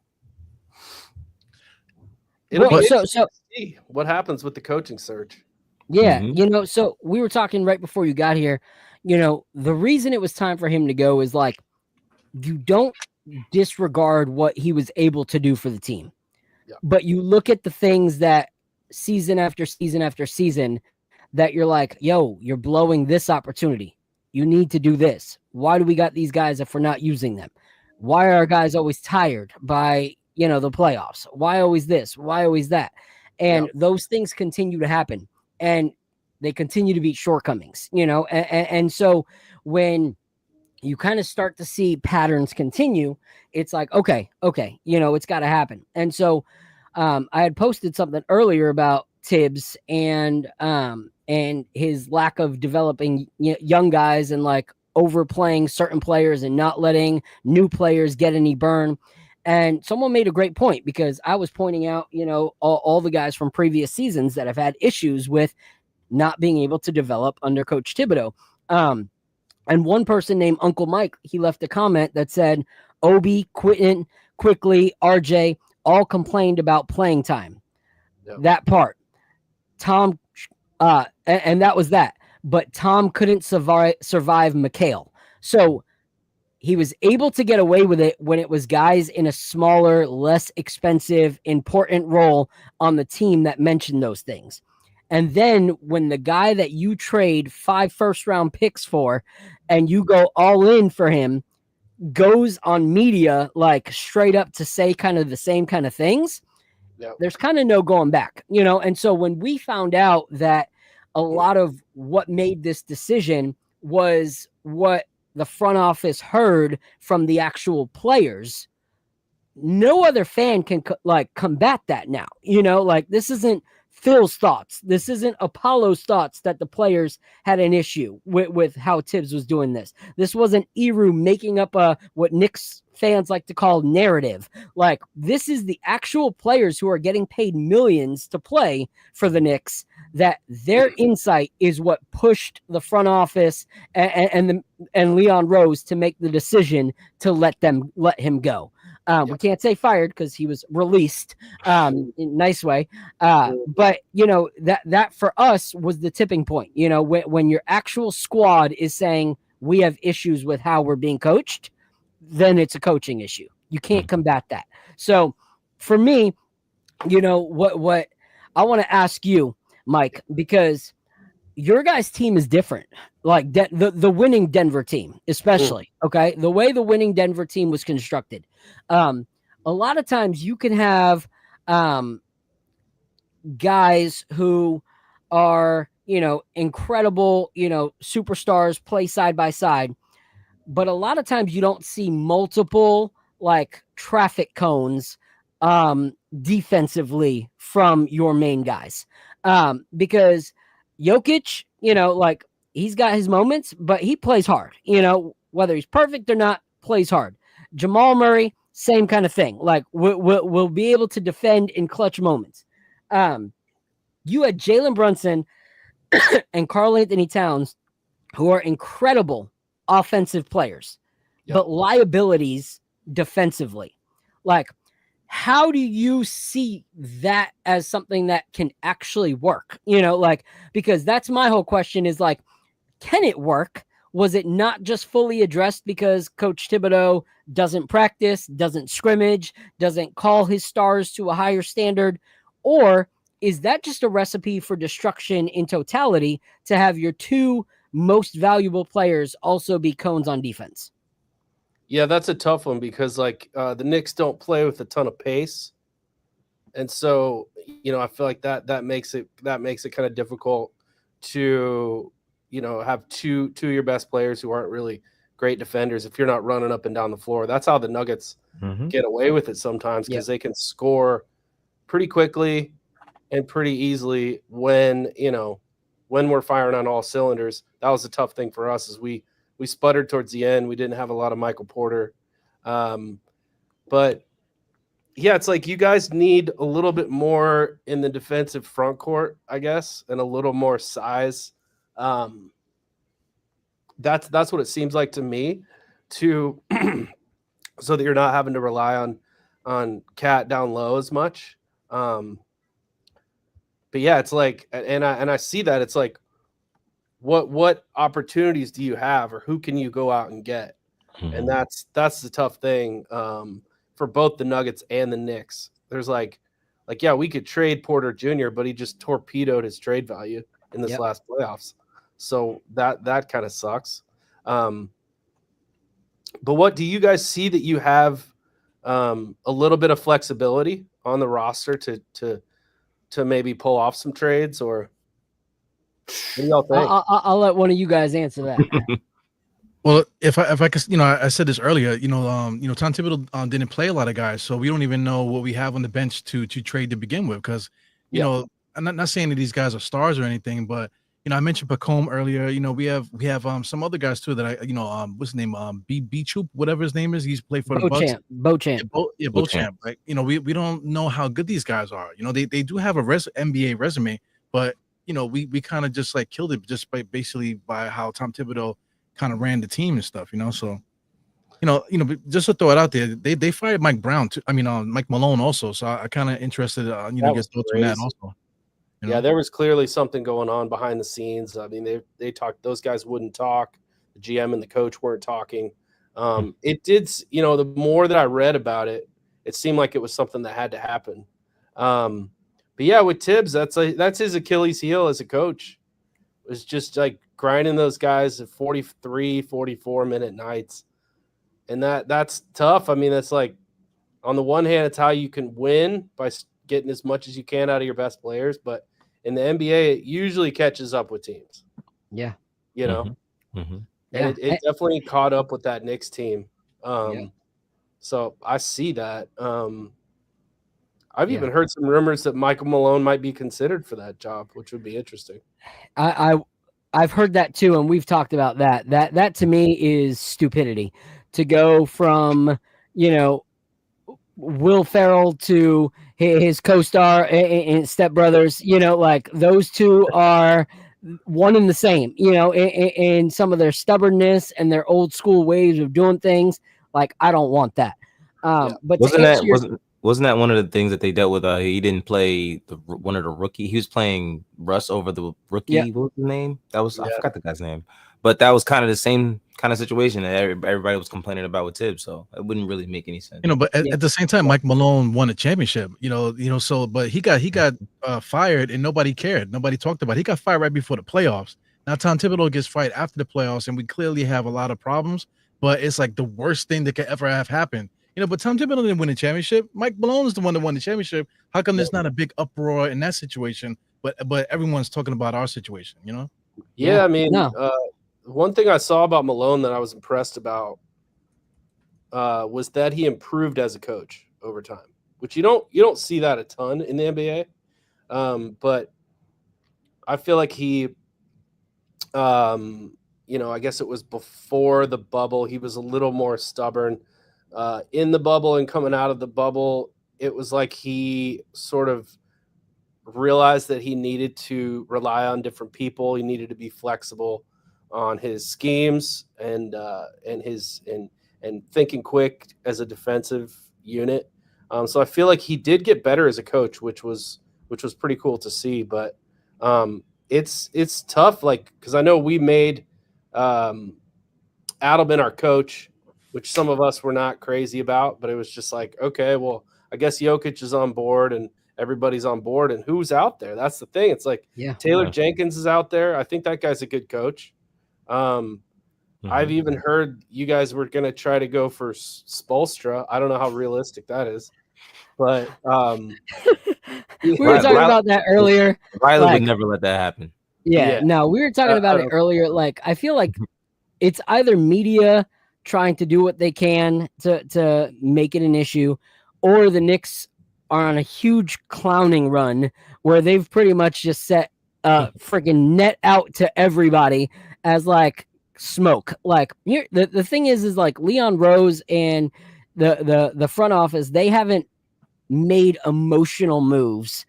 see what happens with the coaching search. Yeah, so we were talking right before you got here. The reason it was time for him to go is like, you don't disregard what he was able to do for the team, but you look at the things that season after season after season that you're like, yo, you're blowing this opportunity. You need to do this. Why do we got these guys if we're not using them? Why are our guys always tired by the playoffs? Why always this? Why always that? And those things continue to happen, and they continue to be shortcomings, and so when you kind of start to see patterns continue, it's like, okay, it's got to happen. And so I had posted something earlier about Tibbs and his lack of developing young guys and like overplaying certain players and not letting new players get any burn. And someone made a great point, because I was pointing out, all the guys from previous seasons that have had issues with not being able to develop under Coach Thibodeau. And one person named Uncle Mike, he left a comment that said, Obi, Quentin, Quickly, RJ, all complained about playing time. That part. Tom, and that was that. but Tom couldn't survive McHale. So he was able to get away with it when it was guys in a smaller, less expensive, important role on the team that mentioned those things. And then when the guy that you trade 5 first-round picks for and you go all in for him goes on media like straight up to say kind of the same kind of things, there's kind of no going back, you know? And so when we found out that a lot of what made this decision was what the front office heard from the actual players, no other fan can combat that now. You know, like this isn't Phil's thoughts. This isn't Apollo's thoughts that the players had an issue with how Tibbs was doing this. This wasn't Eru making up what Knicks fans like to call narrative. Like this is the actual players who are getting paid millions to play for the Knicks, that their insight is what pushed the front office and Leon Rose to make the decision to let him go. We can't say fired because he was released in a nice way. But, you know, that for us was the tipping point. You know, when your actual squad is saying we have issues with how we're being coached, then it's a coaching issue. You can't combat that. So for me, you know, what I want to ask you, Mike, because your guys' team is different. Like the winning Denver team, especially, okay? The way the winning Denver team was constructed. A lot of times you can have guys who are, you know, incredible, you know, superstars play side by side, but a lot of times you don't see multiple like traffic cones defensively from your main guys. Because Jokic, you know, like he's got his moments, but he plays hard, you know, whether he's perfect or not, plays hard. Jamal Murray, same kind of thing. Like we'll be able to defend in clutch moments. You had Jalen Brunson and Karl Anthony Towns, who are incredible offensive players, but liabilities defensively. Like, how do you see that as something that can actually work? You know, like, because that's my whole question is like, can it work? Was it not just fully addressed because Coach Thibodeau doesn't practice, doesn't scrimmage, doesn't call his stars to a higher standard? Or is that just a recipe for destruction in totality to have your two most valuable players also be cones on defense? Yeah, that's a tough one because like the Knicks don't play with a ton of pace. And so, you know, I feel like that makes it kind of difficult to, you know, have two of your best players who aren't really great defenders if you're not running up and down the floor. That's how the Nuggets get away with it sometimes, because they can score pretty quickly and pretty easily when we're firing on all cylinders. That was a tough thing for us, is we sputtered towards the end. We didn't have a lot of Michael Porter. But yeah, it's like you guys need a little bit more in the defensive front court, I guess, and a little more size. That's what it seems like to me, to so that you're not having to rely on Cat down low as much. But yeah, it's like, and I see that it's like, what opportunities do you have, or who can you go out and get? And that's the tough thing for both the Nuggets and the Knicks. There's like, yeah, we could trade Porter Jr., but he just torpedoed his trade value in this last playoffs. So that kind of sucks. But what do you guys see that you have a little bit of flexibility on the roster to maybe pull off some trades, or what do y'all think? I'll let one of you guys answer that. Well, if I could, you know, I said this earlier, Tom Thibodeau didn't play a lot of guys, so we don't even know what we have on the bench to trade to begin with. Because, you know, I'm not saying that these guys are stars or anything, but I mentioned Pacome earlier. You know, we have some other guys too that what's his name? B Troop, whatever his name is. He's played for the Bucks. Beauchamp. Beauchamp. Right? You know, we don't know how good these guys are. You know, they do have a NBA resume, but we kind of just like killed it just by how Tom Thibodeau kind of ran the team and stuff. You know, so just to throw it out there, they fired Mike Brown too. I mean, Mike Malone also. So I kind of interested. Get thoughts on that also. You know? Yeah, there was clearly something going on behind the scenes. I mean, they talked. Those guys wouldn't talk. The GM and the coach weren't talking. It did. The more that I read about it, it seemed like it was something that had to happen. But yeah, with Tibbs, that's his Achilles heel as a coach. It was just like grinding those guys at 43, 44-minute nights. And that's tough. I mean, that's like, on the one hand, it's how you can win by getting as much as you can out of your best players. But in the NBA, it usually catches up with teams. Yeah. And it definitely caught up with that Knicks team. So I see that. I've even heard some rumors that Michael Malone might be considered for that job, which would be interesting. I've heard that too, and we've talked about that. That to me is stupidity. To go from, Will Ferrell to his co-star and Step Brothers, like those two are one and the same, in some of their stubbornness and their old school ways of doing things. Like, I don't want that. But wasn't that one of the things that they dealt with? He didn't play one of the rookie. He was playing Russ over the rookie. Yeah. What was his name? I forgot the guy's name. But that was kind of the same kind of situation that everybody was complaining about with Tibbs. So it wouldn't really make any sense. But at the same time, Mike Malone won a championship. So but he got fired and nobody cared. Nobody talked about it. He got fired right before the playoffs. Now Tom Thibodeau gets fired after the playoffs, and we clearly have a lot of problems. But it's like the worst thing that could ever have happened. But Tom Thibodeau didn't win a championship. Mike Malone is the one that won the championship. How come there's not a big uproar in that situation? But everyone's talking about our situation. Yeah, I mean, one thing I saw about Malone that I was impressed about was that he improved as a coach over time, which you don't see that a ton in the NBA. But I feel like he, I guess it was before the bubble, he was a little more stubborn. In the bubble and coming out of the bubble, it was like he sort of realized that he needed to rely on different people. He needed to be flexible on his schemes and thinking quick as a defensive unit. So I feel like he did get better as a coach, which was pretty cool to see. But it's tough, like, because I know we made Adelman our coach, which some of us were not crazy about, but it was just like, okay, well, I guess Jokic is on board and everybody's on board, and who's out there? That's the thing. It's like Taylor Jenkins is out there. I think that guy's a good coach. I've even heard you guys were going to try to go for Spoelstra. I don't know how realistic that is, but we were talking about that earlier. Riley would never let that happen. No, we were talking about it earlier. Like, I feel like it's either media trying to do what they can to make it an issue, or the Knicks are on a huge clowning run where they've pretty much just set freaking net out to everybody as like smoke. Like, the thing is like Leon Rose and the front office, they haven't made emotional moves,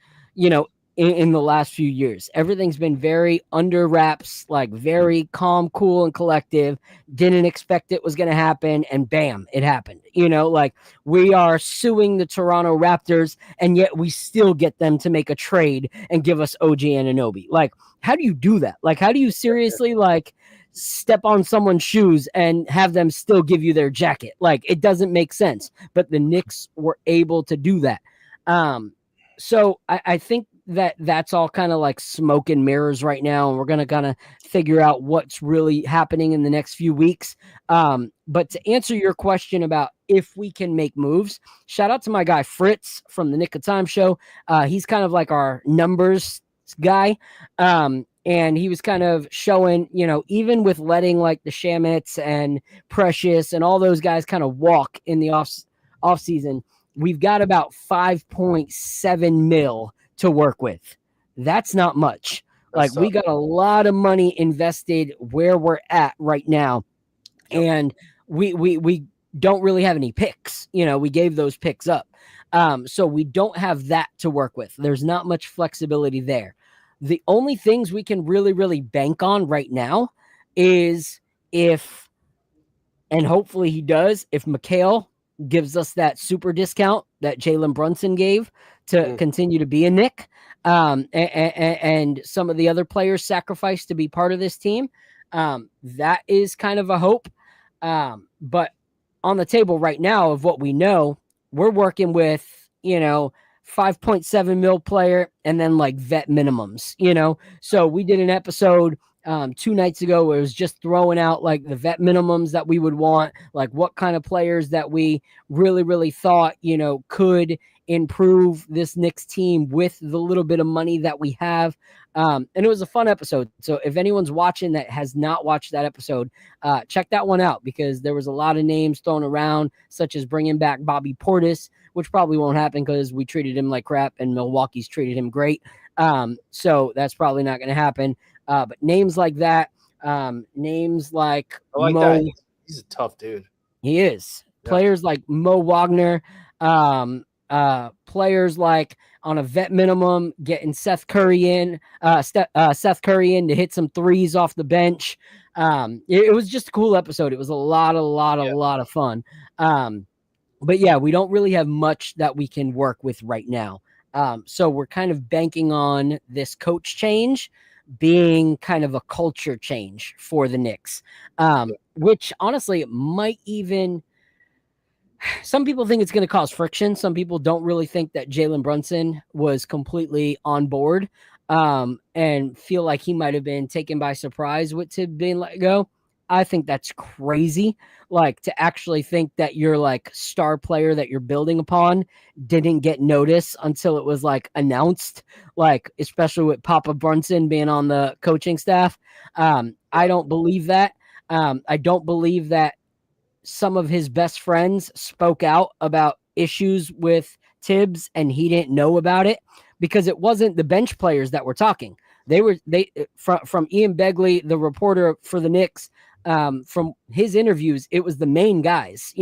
in the last few years. Everything's been very under wraps, like very calm, cool, and collective. Didn't expect it was going to happen, and bam, it happened. Like, we are suing the Toronto Raptors, and yet we still get them to make a trade and give us OG Anunoby. Like, how do you do that? Like, how do you seriously, like, step on someone's shoes and have them still give you their jacket? Like, it doesn't make sense. But the Knicks were able to do that. So I think that's all kind of like smoke and mirrors right now, and we're going to kind of figure out what's really happening in the next few weeks. But to answer your question about if we can make moves, shout out to my guy Fritz from the Nick of Time show. He's kind of like our numbers guy. And he was kind of showing, even with letting like the Shamits and Precious and all those guys kind of walk in the off season, we've got about 5.7 mil to work with. That's not much. Like, we got a lot of money invested where we're at right now. Yep. And we don't really have any picks. We gave those picks up. So we don't have that to work with. There's not much flexibility there. The only things we can really, really bank on right now is if, and hopefully he does, if Mikhail gives us that super discount that Jalen Brunson gave to continue to be a Knick. and some of the other players sacrificed to be part of this team. That is kind of a hope. But on the table right now of what we know, we're working with, 5.7 mil player and then like vet minimums, So we did an episode 2 nights ago where it was just throwing out like the vet minimums that we would want, like what kind of players that we really, really thought, could improve this Knicks team with the little bit of money that we have. And it was a fun episode. So if anyone's watching that has not watched that episode, check that one out, because there was a lot of names thrown around, such as bringing back Bobby Portis, which probably won't happen because we treated him like crap and Milwaukee's treated him great. So that's probably not going to happen. But names like that, names like I like Mo, that. He's a tough dude. He is. Yeah. Players like Mo Wagner, players like on a vet minimum, getting Seth Curry in to hit some threes off the bench. It was just a cool episode. It was a lot of fun. But yeah, we don't really have much that we can work with right now. So we're kind of banking on this coach change being kind of a culture change for the Knicks, which honestly might even, some people think it's going to cause friction. Some people don't really think that Jalen Brunson was completely on board, and feel like he might have been taken by surprise with Tibbs being let go. I think that's crazy. Like, to actually think that your like star player that you're building upon didn't get notice until it was like announced, like especially with Papa Brunson being on the coaching staff. I don't believe that. I don't believe that some of his best friends spoke out about issues with Tibbs and he didn't know about it, because it wasn't the bench players that were talking. From Ian Begley, the reporter for the Knicks, from his interviews, it was the main guys.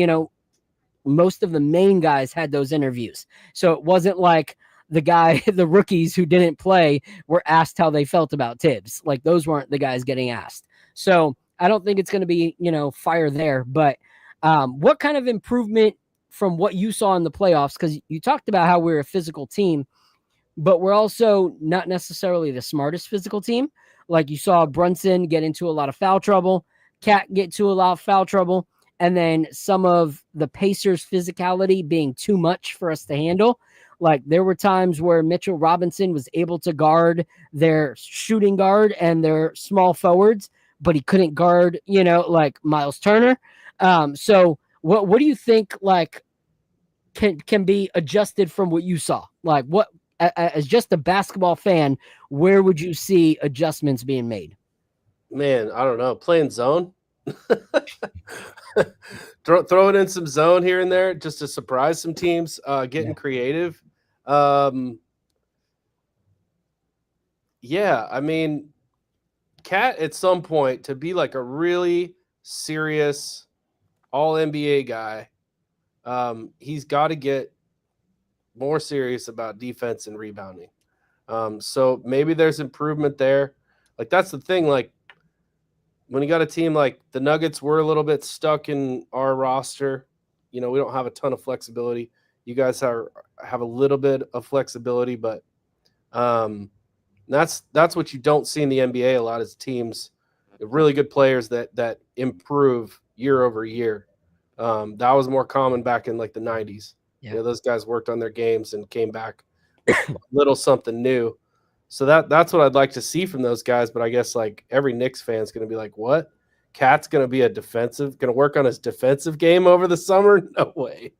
Most of the main guys had those interviews. So it wasn't like the rookies who didn't play were asked how they felt about Tibbs. Like, those weren't the guys getting asked. So I don't think it's going to be, fire there. But what kind of improvement from what you saw in the playoffs? Because you talked about how we're a physical team, but we're also not necessarily the smartest physical team. Like, you saw Brunson get into a lot of foul trouble, Cat get to a lot of foul trouble, and then some of the Pacers' physicality being too much for us to handle. Like, there were times where Mitchell Robinson was able to guard their shooting guard and their small forwards, but he couldn't guard, like Miles Turner. So what do you think, like, can be adjusted from what you saw? Like, what, as just a basketball fan, where would you see adjustments being made? Man, I don't know. Playing zone. Throw it in some zone here and there just to surprise some teams, getting creative. Yeah, I mean, Cat at some point to be like a really serious all NBA guy, he's got to get more serious about defense and rebounding. So maybe there's improvement there. Like, that's the thing. Like, when you got a team like the Nuggets, we're a little bit stuck in our roster. We don't have a ton of flexibility. You guys have a little bit of flexibility, but that's what you don't see in the NBA a lot, is teams, really good players that improve year over year. That was more common back in like the 90s. Yeah. Those guys worked on their games and came back with a little something new. So that's what I'd like to see from those guys. But I guess like every Knicks fan is going to be like, what? Cat's going to be going to work on his defensive game over the summer? No way.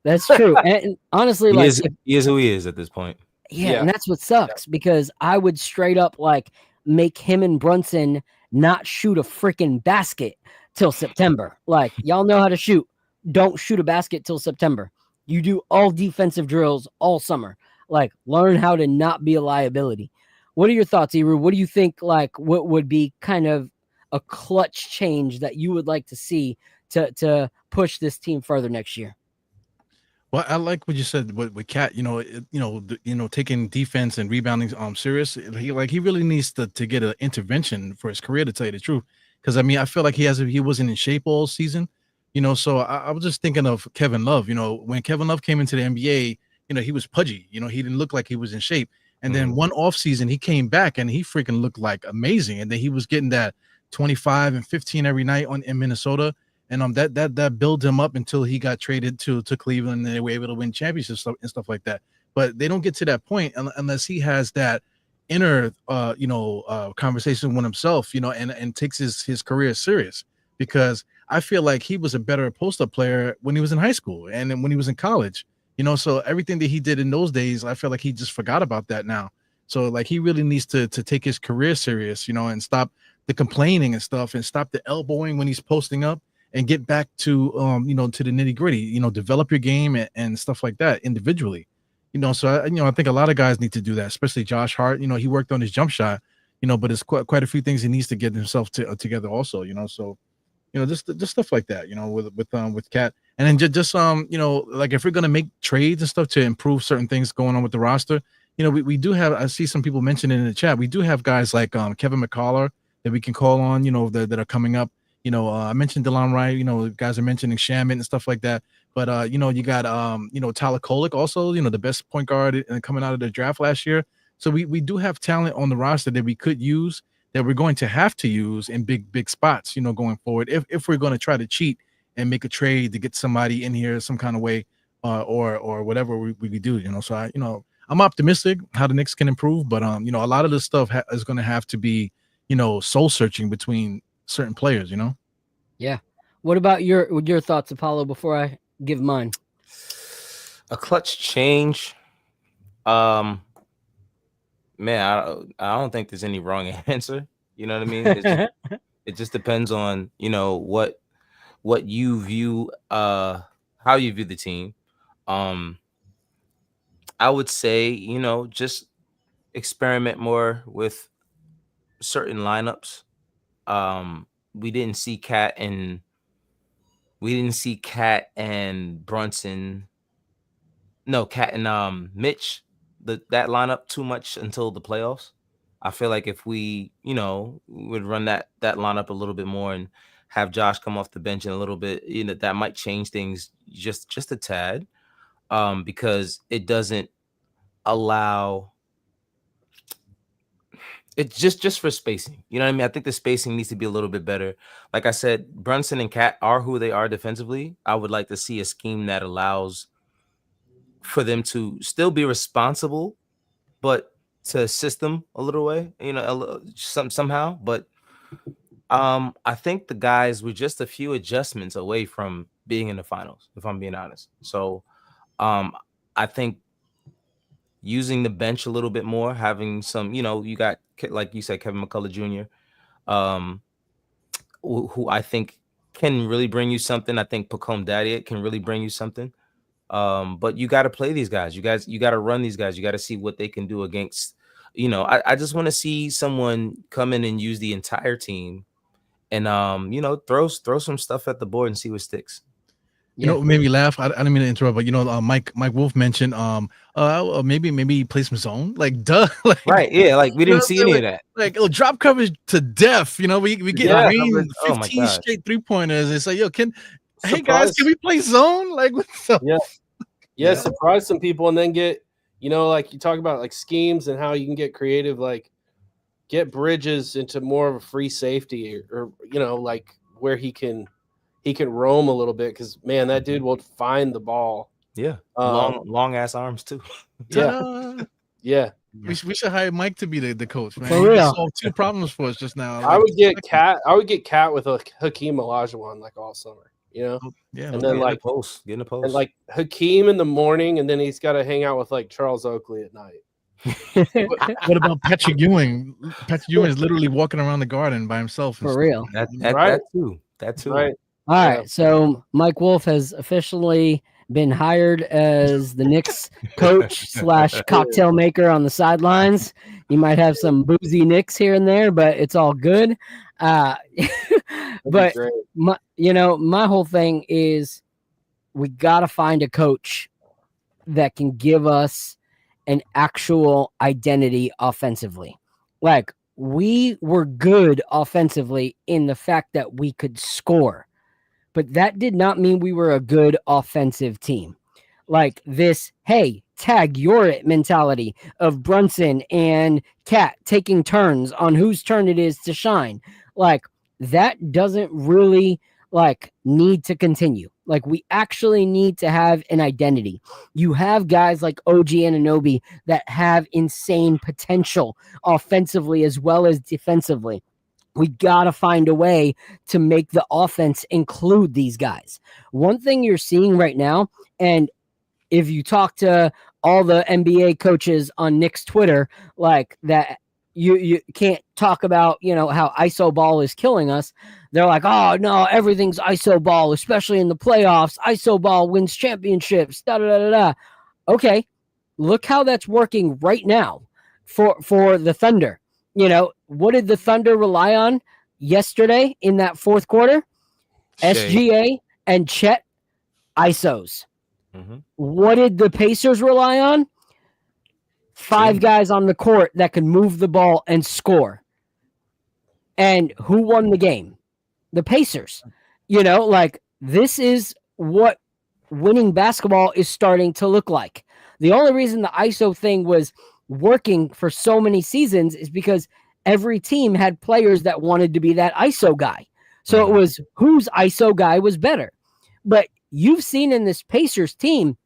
That's true. And honestly, he is who he is at this point. Yeah, and that's what sucks, because I would straight up like make him and Brunson not shoot a freaking basket till September. Like, y'all know how to shoot. Don't shoot a basket till September. You do all defensive drills all summer. Like, learn how to not be a liability. What are your thoughts, Eru? What do you think, like, what would be kind of a clutch change that you would like to see to push this team further next year? Well, I like what you said with Cat. Taking defense and rebounding serious. He really needs to get an intervention for his career, to tell you the truth. Because I mean, I feel like he wasn't in shape all season. So I was just thinking of Kevin Love. When Kevin Love came into the NBA, he was pudgy. He didn't look like he was in shape. And then one off season, he came back and he freaking looked like amazing. And then he was getting that 25 and 15 every night in Minnesota. And that built him up until he got traded to Cleveland, and they were able to win championships and stuff like that. But they don't get to that point unless he has that inner conversation with himself, and takes his career serious. Because I feel like he was a better post-up player when he was in high school and then when he was in college. So everything that he did in those days, I feel like he just forgot about that now. So like he really needs to take his career serious, and stop the complaining and stuff, and stop the elbowing when he's posting up, and get back to to the nitty gritty. Develop your game and stuff like that individually. So I think a lot of guys need to do that, especially Josh Hart. He worked on his jump shot, but there's quite a few things he needs to get himself together also. So just stuff like that. With Cat. And then just like if we're gonna make trades and stuff to improve certain things going on with the roster, we do have. I see some people mentioning in the chat. We do have guys like Kevin McCullough that we can call on. That are coming up. I mentioned DeLon Wright. Guys are mentioning Shamit and stuff like that. But you got Tyler Kolek also. The best point guard coming out of the draft last year. So we do have talent on the roster that we could use, that we're going to have to use in big spots. Going forward, if we're going to try to cheat and make a trade to get somebody in here some kind of way, or whatever we do, So I'm optimistic how the Knicks can improve, but a lot of this stuff is going to have to be, soul searching between certain players, Yeah. What about your thoughts, Apollo, before I give mine? A clutch change. Man, I don't think there's any wrong answer. You know what I mean? It just depends on, what you view, how you view the team. I would say, just experiment more with certain lineups. We didn't see Cat and Brunson. No, Cat and Mitch, that lineup too much until the playoffs. I feel like if we, would run that lineup a little bit more and have Josh come off the bench in a little bit, that might change things just a tad, because it doesn't allow it just for spacing. You know what I mean? I think the spacing needs to be a little bit better. Like I said, Brunson and Cat are who they are defensively. I would like to see a scheme that allows for them to still be responsible, but to assist them a little way, somehow. But I think the guys were just a few adjustments away from being in the finals, if I'm being honest. So I think using the bench a little bit more, having some, you got, like you said, Kevin McCullough Jr., who I think can really bring you something. I think Pacome Dadiet can really bring you something. But you got to play these guys. You got to run these guys. You got to see what they can do against, I just want to see someone come in and use the entire team and, throw some stuff at the board and see what sticks. Made me laugh. I didn't mean to interrupt, but Mike Wolf mentioned maybe play some zone, like duh, like, right? Yeah, like we didn't see any of that. Like drop coverage to death. We get 15 straight 3-pointers. It's like, hey guys, can we play zone? Like what's up? Yeah, surprise some people and then get like you talk about like schemes and how you can get creative, like get Bridges into more of a free safety or like where he can roam a little bit, because man, that dude will find the ball. Yeah, long ass arms too. Yeah. We should hire Mike to be the coach, man. For real. He solved 2 problems for us just now. I would get Cat with a Hakeem Olajuwon like all summer, Yeah, and then like get in the post, and like Hakeem in the morning, and then he's got to hang out with like Charles Oakley at night. What about Patrick Ewing? Patrick Ewing is literally walking around the garden by himself. For real. That too. Right. All right, so Mike Wolf has officially been hired as the Knicks coach / cocktail maker on the sidelines. You might have some boozy Knicks here and there, but it's all good. But my whole thing is we got to find a coach that can give us an actual identity offensively. Like, we were good offensively in the fact that we could score, but that did not mean we were a good offensive team. Like this, hey, tag you're it mentality of Brunson and Cat taking turns on whose turn it is to shine. Like, that doesn't really like need to continue. Like, we actually need to have an identity. You have guys like OG Anunoby that have insane potential offensively as well as defensively. We got to find a way to make the offense include these guys. One thing you're seeing right now, and if you talk to all the NBA coaches on Knicks Twitter, like that, you can't talk about, how ISO ball is killing us. They're like, oh, no, everything's ISO ball, especially in the playoffs. ISO ball wins championships, da-da-da-da-da. Okay, look how that's working right now for the Thunder. What did the Thunder rely on yesterday in that fourth quarter? SGA and Chet ISOs. Mm-hmm. What did the Pacers rely on? 5 guys on the court that could move the ball and score. And who won the game? The Pacers. This is what winning basketball is starting to look like. The only reason the ISO thing was working for so many seasons is because every team had players that wanted to be that ISO guy. So it was whose ISO guy was better. But you've seen in this Pacers team,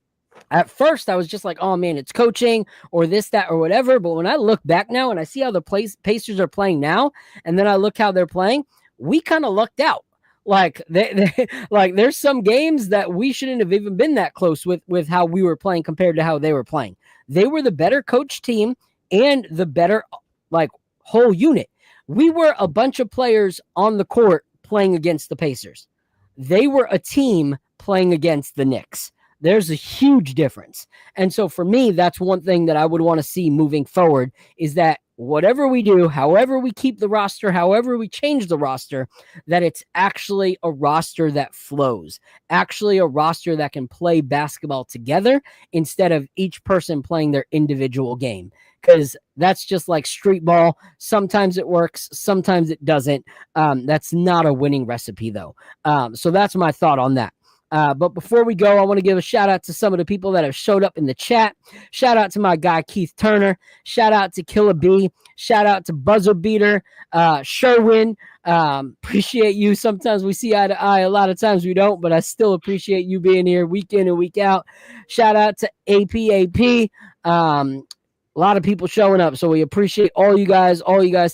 at first I was just like, oh man, it's coaching or this, that, or whatever. But when I look back now and I see how the Pacers are playing now, and then I look how they're playing, we kind of lucked out. Like there's some games that we shouldn't have even been that close with how we were playing compared to how they were playing. They were the better coach team and the better whole unit. We were a bunch of players on the court playing against the Pacers. They were a team playing against the Knicks. There's a huge difference. And so for me, that's one thing that I would want to see moving forward is that whatever we do, however we keep the roster, however we change the roster, that it's actually a roster that flows, actually a roster that can play basketball together instead of each person playing their individual game. Because that's just like street ball. Sometimes it works, sometimes it doesn't. That's not a winning recipe, though. So that's my thought on that. But before we go, I want to give a shout out to some of the people that have showed up in the chat. Shout out to my guy, Keith Turner. Shout out to Killer B. Shout out to Buzzer Beater, Sherwin. Appreciate you. Sometimes we see eye to eye. A lot of times we don't, but I still appreciate you being here week in and week out. Shout out to APAP. A lot of people showing up, so we appreciate all you guys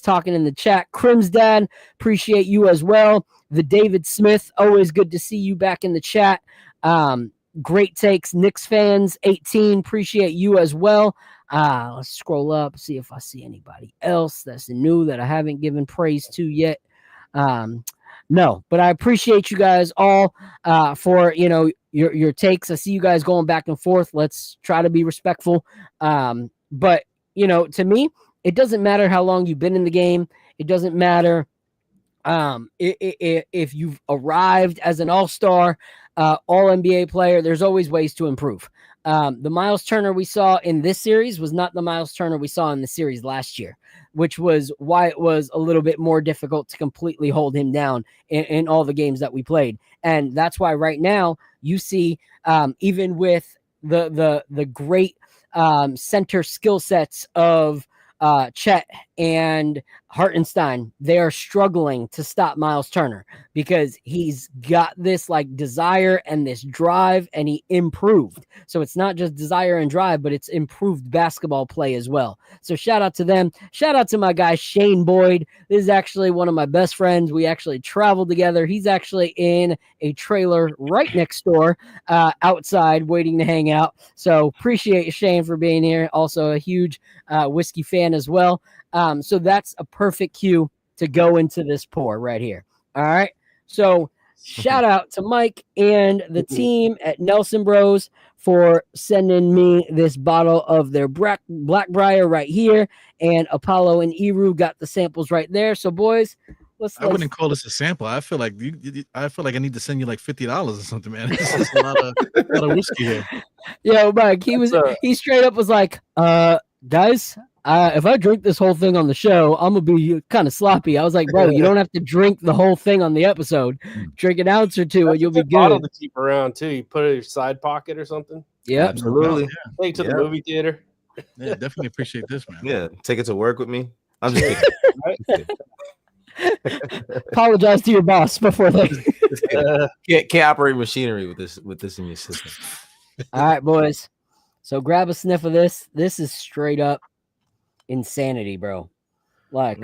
talking in the chat. Crim's Dad, appreciate you as well. The David Smith, always good to see you back in the chat. Great takes, Knicks fans, 18, appreciate you as well. Let's scroll up, see if I see anybody else that's new that I haven't given praise to yet. No, but I appreciate you guys all for your takes. I see you guys going back and forth. Let's try to be respectful. But to me, it doesn't matter how long you've been in the game. It doesn't matter if you've arrived as an all-star, all-NBA player. There's always ways to improve. The Miles Turner we saw in this series was not the Miles Turner we saw in the series last year, which was why it was a little bit more difficult to completely hold him down in all the games that we played. And that's why right now you see, even with the great center skill sets of Chet and Hartenstein, they are struggling to stop Miles Turner because he's got this desire and this drive, and he improved. So it's not just desire and drive, but it's improved basketball play as well. So shout out to them. Shout out to my guy Shane Boyd. This is actually one of my best friends. We actually traveled together. He's actually in a trailer right next door outside waiting to hang out. So appreciate Shane for being here. Also a huge whiskey fan as well. So that's a perfect cue to go into this pour right here. All right. So shout out to Mike and the team at Nelson Bros for sending me this bottle of their Blackbriar right here. And Apollo and Eru got the samples right there. So boys, I wouldn't call this a sample. I feel like I need to send you $50 or something, man. This is a lot of whiskey here. Yo, Mike, he straight up was like, guys, if I drink this whole thing on the show, I'm going to be kind of sloppy. I was like, bro, you don't have to drink the whole thing on the episode. Drink an ounce or two and you'll be good. Bottle to keep around too. You put it in your side pocket or something. Yeah, Absolutely. Take it to the movie theater. Yeah, definitely appreciate this, man. Yeah, take it to work with me. I'm just kidding. apologize to your boss before they. Just kidding. Can't operate machinery with this in your system. All right, boys. So grab a sniff of this. This is straight up insanity, bro. Like,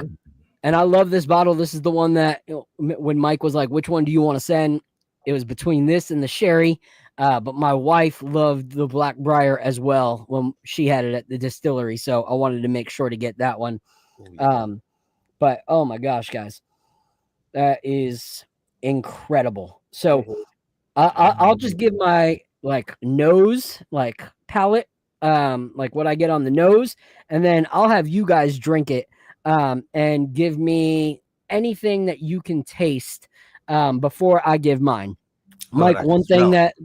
and I love this bottle. This is the one that when Mike was like, which one do you want to send? It was between this and the sherry. But my wife loved the Black Briar as well when she had it at the distillery. So I wanted to make sure to get that one. But oh my gosh, guys, that is incredible. So I'll just give my nose, palate, like what I get on the nose, and then I'll have you guys drink it and give me anything that you can taste before I give mine. Mike, one thing that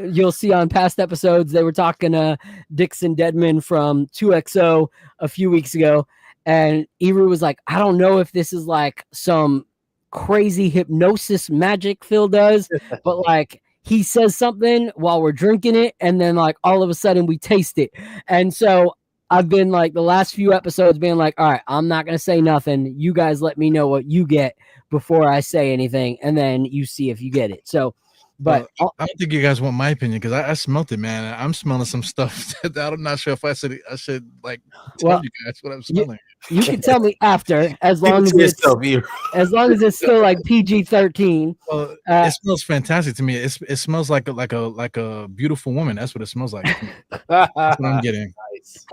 you'll see on past episodes, they were talking to Dixon Deadman from 2XO a few weeks ago, and Eru was like, I don't know if this is like some crazy hypnosis magic Phil does, but like he says something while we're drinking it, and then like all of a sudden we taste it. And so I've been like the last few episodes being like, all right, I'm not going to say nothing. You guys let me know what you get before I say anything, and then you see if you get it. So, but I don't think you guys want my opinion because I smelt it, man. I'm smelling some stuff that I'm not sure if I should like tell you guys what I'm smelling. You can tell me after, as long as it's still like PG-13. Well, it smells fantastic to me. It smells like a beautiful woman. That's what it smells like. That's what I'm getting. Nice.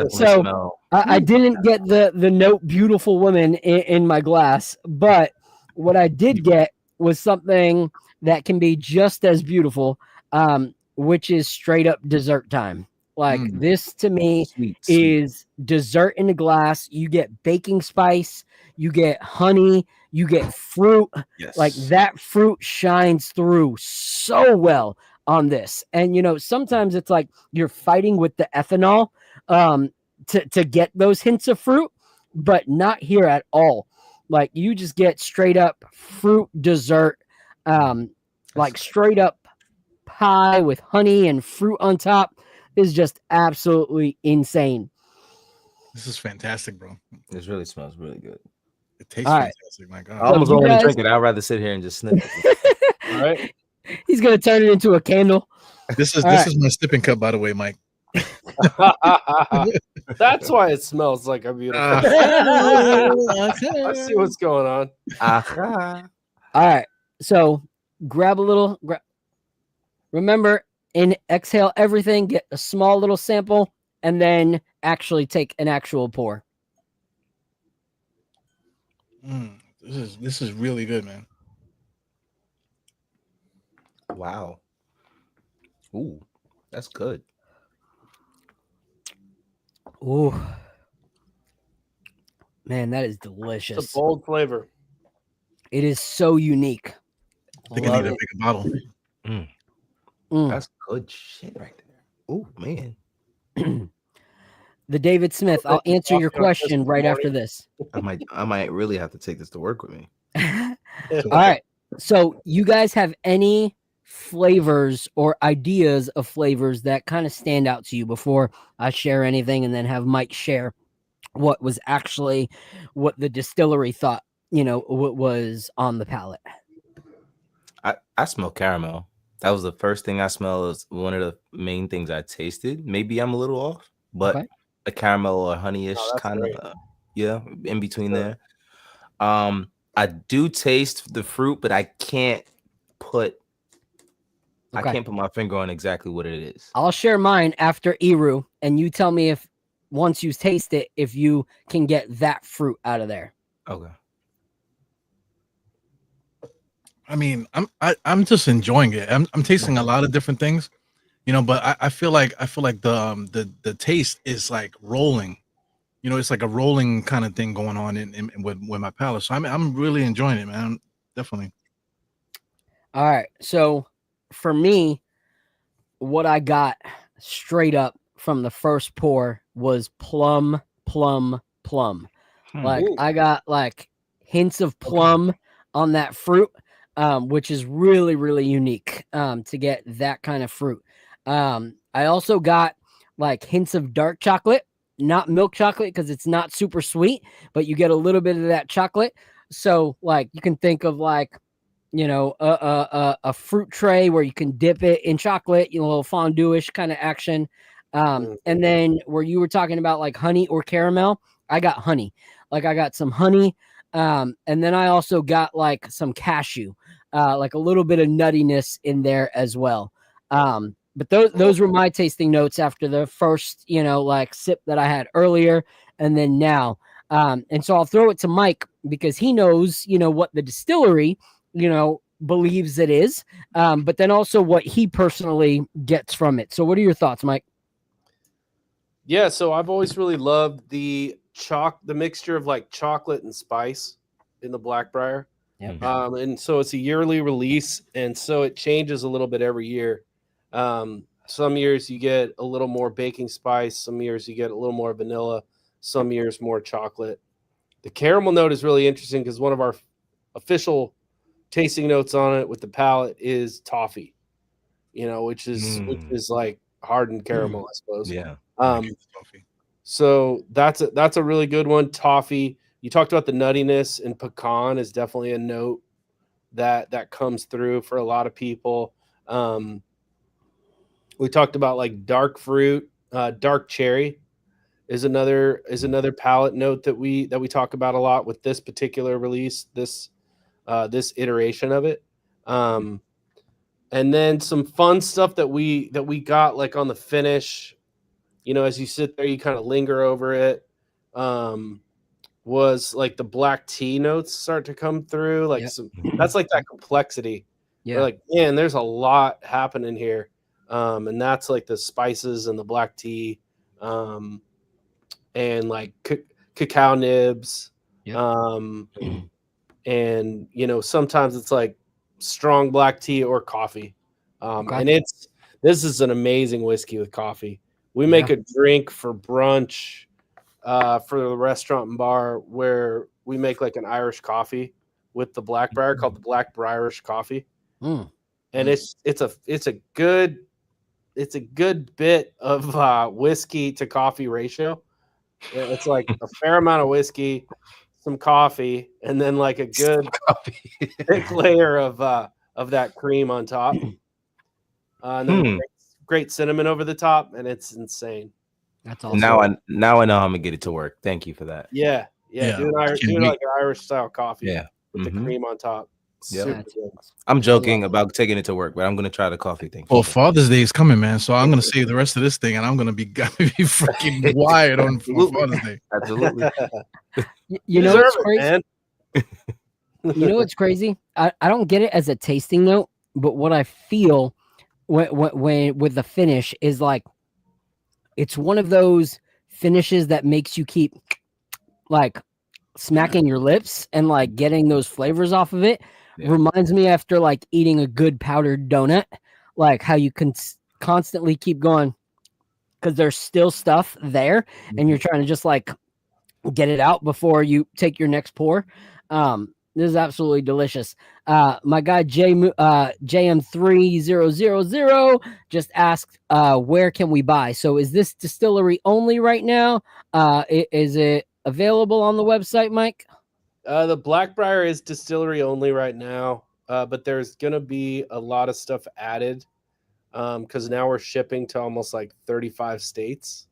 So I didn't get the note beautiful woman in my glass, but what I did get was something that can be just as beautiful, which is straight up dessert time. Like this to me is dessert in a glass. You get baking spice, you get honey, you get fruit. Yes. Like that fruit shines through so well on this. And you know, sometimes it's like you're fighting with the ethanol to get those hints of fruit, but not here at all. Like you just get straight up fruit dessert, like straight up pie with honey and fruit on top. Is just absolutely insane. This is fantastic, bro. This really smells really good. It tastes fantastic. My God. I almost don't want to drink it. I'd rather sit here and just sniff it. All right. He's gonna turn it into a candle. This is my sipping cup, by the way, Mike. That's why it smells like a beautiful. I see what's going on. All right. So grab a little. Remember. Exhale everything, get a small little sample, and then actually take an actual pour. This is really good, man. Wow. Ooh, that's good. Ooh. Man, that is delicious. It's a bold flavor. It is so unique. I think I need a bigger bottle. That's good shit right there. Oh man. The David Smith. I'll answer your question right after this. I might really have to take this to work with me. All right. So you guys have any flavors or ideas of flavors that kind of stand out to you before I share anything, and then have Mike share what was actually what the distillery thought, you know, what was on the palate? I smell caramel. That was the first thing I smelled. It was one of the main things I tasted. Maybe I'm a little off, but a caramel or honey-ish kind of, in between there. I do taste the fruit, but I can't put my finger on exactly what it is. I'll share mine after Eru, and you tell me if once you taste it, if you can get that fruit out of there. Okay. I mean, I'm just enjoying it. I'm tasting a lot of different things, you know, but I feel like the taste is like rolling, you know, it's like a rolling kind of thing going on with my palate. So I'm really enjoying it, man. Definitely. All right. So for me, what I got straight up from the first pour was plum. Like I got like hints of plum on that fruit. Which is really, really unique to get that kind of fruit. I also got like hints of dark chocolate, not milk chocolate because it's not super sweet, but you get a little bit of that chocolate. So like you can think of like, a fruit tray where you can dip it in chocolate, a little fondue-ish kind of action. And then where you were talking about like honey or caramel, I got honey. Like I got some honey. And then I also got like some cashew, like a little bit of nuttiness in there as well. But those were my tasting notes after the first, like sip that I had earlier and then now. And so I'll throw it to Mike because he knows, what the distillery, believes it is, but then also what he personally gets from it. So what are your thoughts, Mike? Yeah, so I've always really loved the mixture of like chocolate and spice in the Blackbriar. Yep. And so it's a yearly release, and so it changes a little bit every year. Some years you get a little more baking spice, some years you get a little more vanilla, some years more chocolate. The caramel note is really interesting because one of our official tasting notes on it with the palate is toffee, which is like hardened caramel, I suppose. Yeah. So that's a really good one. Toffee. You talked about the nuttiness, and pecan is definitely a note that comes through for a lot of people. We talked about like dark fruit, dark cherry is another palate note that we talk about a lot with this particular release, this iteration of it. And then some fun stuff that we got like on the finish, as you sit there, you kind of linger over it. Was like the black tea notes start to come through, like that's like that complexity. Yeah. We're like, man, there's a lot happening here. And that's like the spices and the black tea, and like cacao nibs. And sometimes it's like strong black tea or coffee. And this is an amazing whiskey with coffee. We make a drink for brunch for the restaurant and bar where we make like an Irish coffee with the Blackbriar called the Blackbriarish coffee. And it's a good bit of whiskey to coffee ratio. It's like a fair amount of whiskey, some coffee, and then like a good thick layer of that cream on top. And then great cinnamon over the top, and it's insane. That's awesome. Now I know how I'm gonna get it to work. Thank you for that. Yeah. Do like an Irish style coffee. Yeah. With the cream on top. Yeah. I'm joking about taking it to work, but I'm gonna try the coffee thing. Well, Father's Day is coming, man. So I'm gonna save the rest of this thing, and I'm gonna be freaking wired on Father's Day. Absolutely. What's crazy? What's crazy? I don't get it as a tasting note, but what I feel when with the finish is like it's one of those finishes that makes you keep like smacking your lips and like getting those flavors off of it. Yeah. Reminds me after like eating a good powdered donut, like how you can constantly keep going because there's still stuff there and you're trying to just like get it out before you take your next pour. This is absolutely delicious. My guy JM3000 just asked, where can we buy? So is this distillery only right now? Is it available on the website, Mike? The Blackbriar is distillery only right now, but there's going to be a lot of stuff added because now we're shipping to almost like 35 states.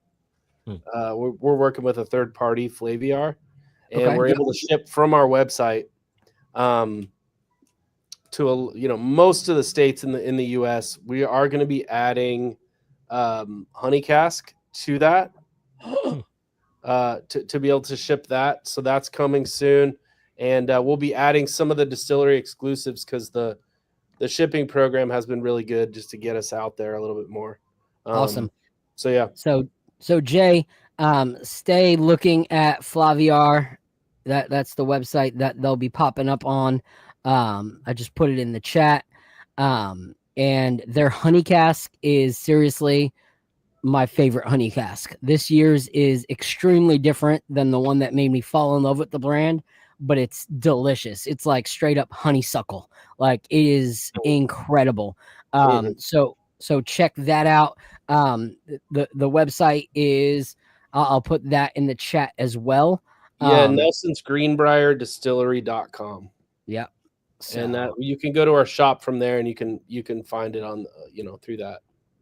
We're working with a third party, Flaviar, and we're able to ship from our website to most of the states in the US. We are going to be adding honey cask to that to be able to ship that. So that's coming soon, and we'll be adding some of the distillery exclusives because the shipping program has been really good just to get us out there a little bit more. Awesome. So yeah. So Jay, stay looking at Flaviar. That's the website that they'll be popping up on. I just put it in the chat. And their honey cask is seriously my favorite honey cask. This year's is extremely different than the one that made me fall in love with the brand, but it's delicious. It's like straight up honeysuckle. Like it is incredible. So So check that out. The website is I'll put that in the chat as well. Yeah, Nelson's Greenbrier Distillery.com. Yep. So, and that you can go to our shop from there, and you can find it on through that.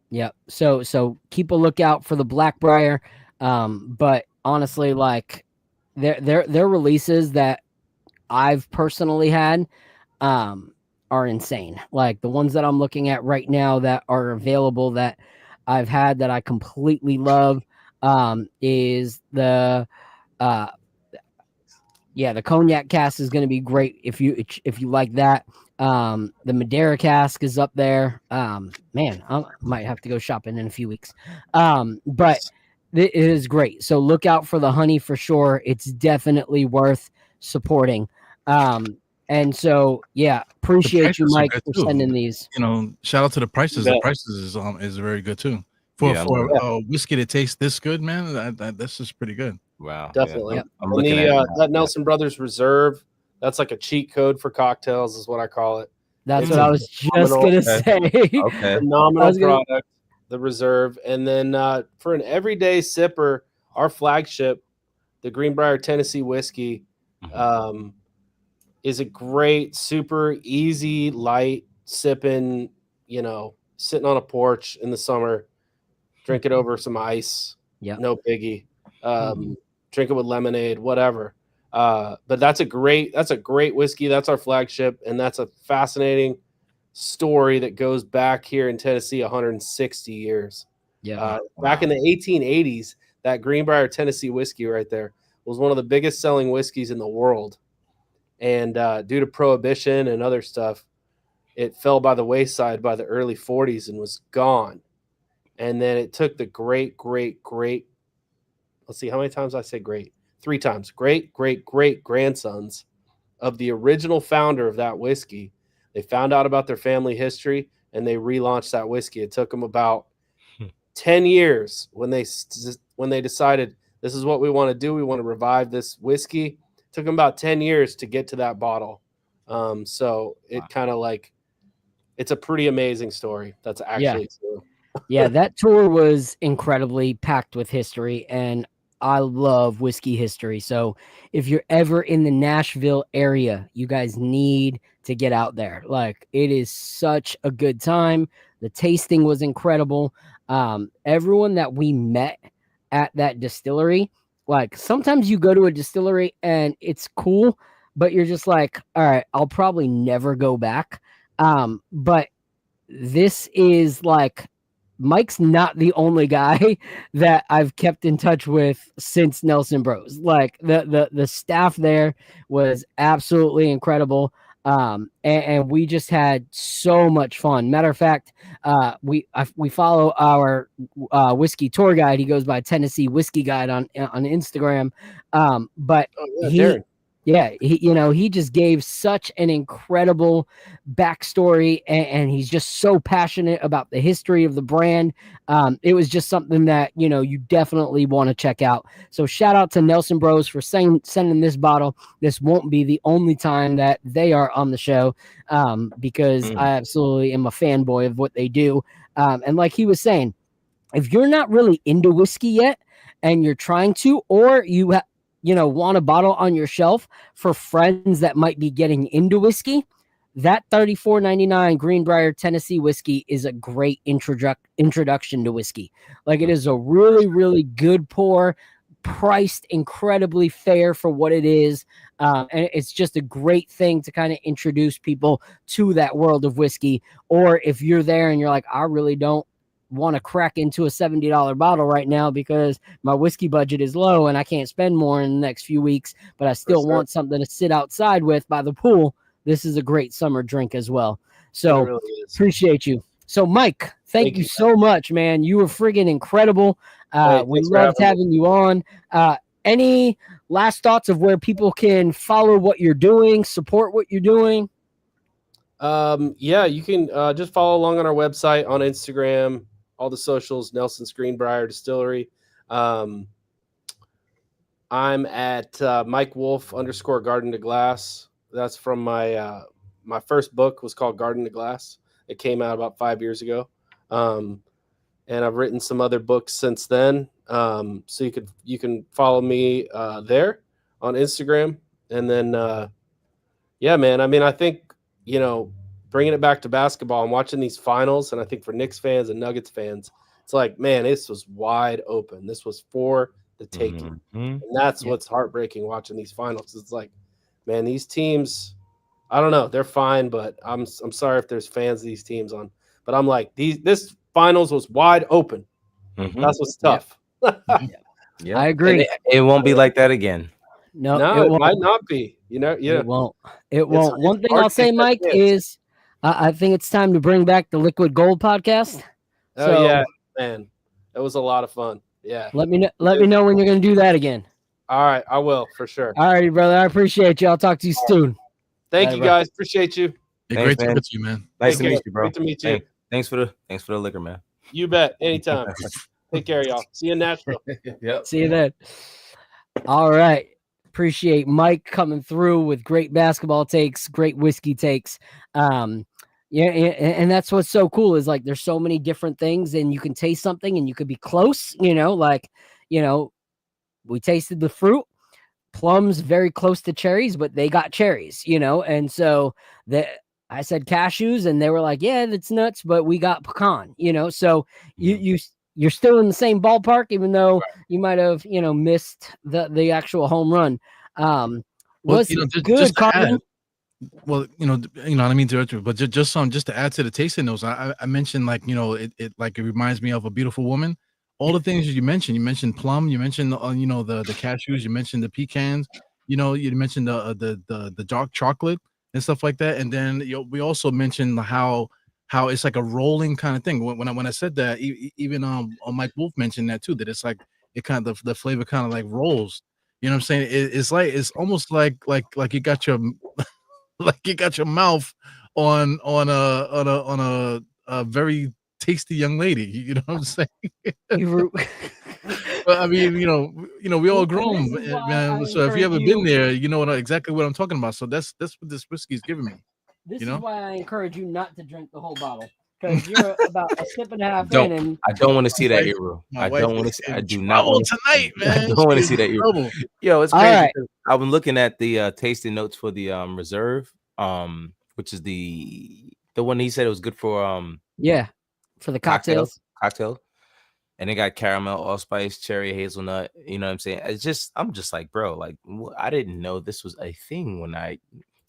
Yep. So keep a lookout for the Blackbriar. But honestly, like their releases that I've personally had are insane. Like the ones that I'm looking at right now that are available that I've had that I completely love is the the cognac cask is going to be great if you like that. The Madeira cask is up there. Man, I might have to go shopping in a few weeks. But it is great. So look out for the honey for sure. It's definitely worth supporting. And so appreciate you, Mike, for sending these. Shout out to the prices. The prices is very good too. For whiskey that tastes this good, man, this is pretty good. Wow, definitely. Yeah. I'm looking at that Nelson Brothers Reserve. That's like a cheat code for cocktails, is what I call it. That's what I was just gonna say. Okay, phenomenal product, the Reserve, and then for an everyday sipper, our flagship, the Greenbrier Tennessee whiskey, is a great, super easy, light sipping. Sitting on a porch in the summer, drink it over some ice. Yeah, no biggie. Drink it with lemonade, whatever. But that's a great whiskey. That's our flagship, and that's a fascinating story that goes back here in Tennessee 160 years. Yeah, back in the 1880s, that Greenbrier Tennessee whiskey right there was one of the biggest selling whiskeys in the world. And due to prohibition and other stuff, it fell by the wayside by the early 40s and was gone. And then it took the great, let's see how many times I say great. 3 times. Great grandsons of the original founder of that whiskey. They found out about their family history and they relaunched that whiskey. It took them about 10 years when they decided this is what we want to do. We want to revive this whiskey. It took them about 10 years to get to that bottle. So it kind of like, it's a pretty amazing story. That's actually true. Yeah, that tour was incredibly packed with history, and I love whiskey history. So if you're ever in the Nashville area, you guys need to get out there. Like, it is such a good time. The tasting was incredible. Everyone that we met at that distillery, like sometimes you go to a distillery and it's cool, but you're just like, all right, I'll probably never go back. But this is like, Mike's not the only guy that I've kept in touch with since Nelson Bros. Like the staff there was absolutely incredible. And we just had so much fun. Matter of fact, we follow our whiskey tour guide. He goes by Tennessee Whiskey Guide on Instagram. But he just gave such an incredible backstory, and he's just so passionate about the history of the brand. It was just something that, you definitely want to check out. So shout out to Nelson Bros for sending this bottle. This won't be the only time that they are on the show, because I absolutely am a fanboy of what they do. And like he was saying, if you're not really into whiskey yet and you're trying to, or you want a bottle on your shelf for friends that might be getting into whiskey, that $34.99 Greenbrier Tennessee whiskey is a great introduction to whiskey. Like, it is a really, really good pour, priced incredibly fair for what it is. And it's just a great thing to kind of introduce people to that world of whiskey. Or if you're there and you're like, I really don't want to crack into a $70 bottle right now because my whiskey budget is low and I can't spend more in the next few weeks, but I still want something to sit outside with by the pool. This is a great summer drink as well. So really appreciate you. So Mike, thank you so much, man. You were friggin' incredible. We loved having you on. Any last thoughts of where people can follow what you're doing, support what you're doing? You can just follow along on our website, on Instagram, all the socials, Nelson's Greenbrier Distillery. I'm at Mike Wolf _ Garden to Glass. That's from my first book was called Garden to Glass. It came out about 5 years ago. And I've written some other books since then. So you can follow me there on Instagram. And then, yeah, man, I mean, I think, bringing it back to basketball and watching these finals, and I think for Knicks fans and Nuggets fans, it's like, man, this was wide open. This was for the taking. And that's what's heartbreaking watching these finals. It's like, man, these teams, I don't know, they're fine, but I'm sorry if there's fans of these teams on. But I'm like, this finals was wide open. That's what's tough. Yeah. I agree. It won't be like that again. No, it might not be. It won't. It won't. One thing I'll say, Mike, is I think it's time to bring back the Liquid Gold podcast. Yeah, man, that was a lot of fun. Yeah. Let me know when you're going to do that again. All right, I will for sure. All righty, brother. I appreciate you. I'll talk to you soon. Thank you, guys. Appreciate you. Hey, great to meet you, man. Nice to meet you, bro. Great to meet you. Thanks for the liquor, man. You bet. Anytime. Take care, y'all. See you in Nashville. Yep. See you then. All right. Appreciate Mike coming through with great basketball takes, great whiskey takes. Yeah, and that's what's so cool is like there's so many different things, and you can taste something and you could be close, we tasted the fruit. Plums very close to cherries, but they got cherries, and so I said cashews and they were like, yeah, that's nuts, but we got pecan, so you're still in the same ballpark, even though you might have, missed the actual home run. Was good, Carmen. Well, I don't mean to interrupt you, but just to add to the tasting notes, I mentioned it reminds me of a beautiful woman. All the things you mentioned plum, you mentioned the cashews, you mentioned the pecans, you mentioned the dark chocolate and stuff like that, and then we also mentioned how it's like a rolling kind of thing. When I said that, even Mike Wolf mentioned that too, that it's like it kind of the flavor kind of like rolls. You know what I'm saying? It's almost like you got your like you got your mouth on a very tasty young lady. You know what I'm saying? Well, I mean, we all grown, man. So if you ever been there, you know exactly what I'm talking about. So that's what this whiskey's giving me. This is why I encourage you not to drink the whole bottle, because you're about a sip and a half in. And I don't want to see that, Eru. I don't want to see. I do not want to tonight, man. I don't want to see that, Eru. Yo, it's crazy. Right. I've been looking at the tasting notes for the reserve, which is the one he said it was good for for the cocktails. And they got caramel, allspice, cherry, hazelnut. You know what I'm saying? I'm just like, bro, like I didn't know this was a thing when I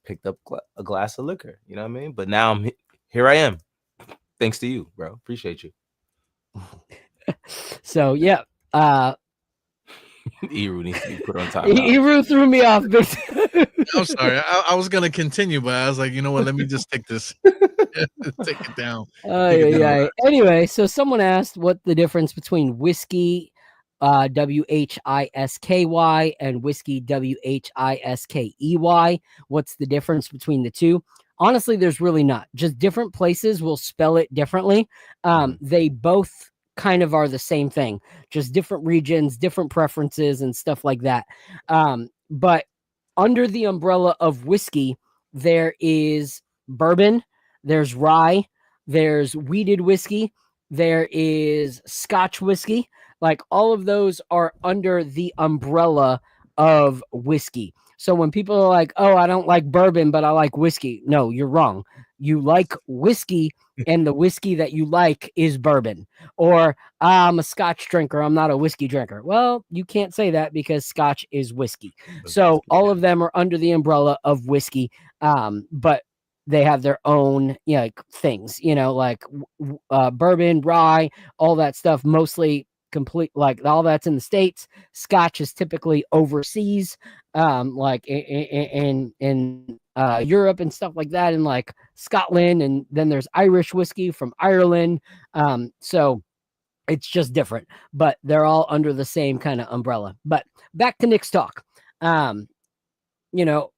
picked up a glass of liquor. You know what I mean? But now here I am. Thanks to you, bro. Appreciate you. So yeah. Eru needs to be put on top. Eru threw me off. I'm sorry. I was gonna continue, but I was like, you know what? Let me just take this. Take it down. Anyway, so someone asked what the difference between whiskey, WHISKY, and whiskey, WHISKEY. What's the difference between the two? Honestly, there's really not. Just different places will spell it differently. They both kind of are the same thing, just different regions, different preferences, and stuff like that. But under the umbrella of whiskey, there is bourbon, there's rye, there's wheated whiskey, there is Scotch whiskey. Like all of those are under the umbrella of whiskey. So when people are like, oh, I don't like bourbon, but I like whiskey. No, you're wrong. You like whiskey, and the whiskey that you like is bourbon. Or I'm a Scotch drinker, I'm not a whiskey drinker. Well, you can't say that because Scotch is whiskey. So all of them are under the umbrella of whiskey, but they have their own things, like bourbon, rye, all that stuff, mostly complete, like all that's in the States. Scotch is typically overseas, like in Europe and stuff like that, and like Scotland, and then there's Irish whiskey from Ireland. So it's just different, but they're all under the same kind of umbrella. But back to Knicks talk.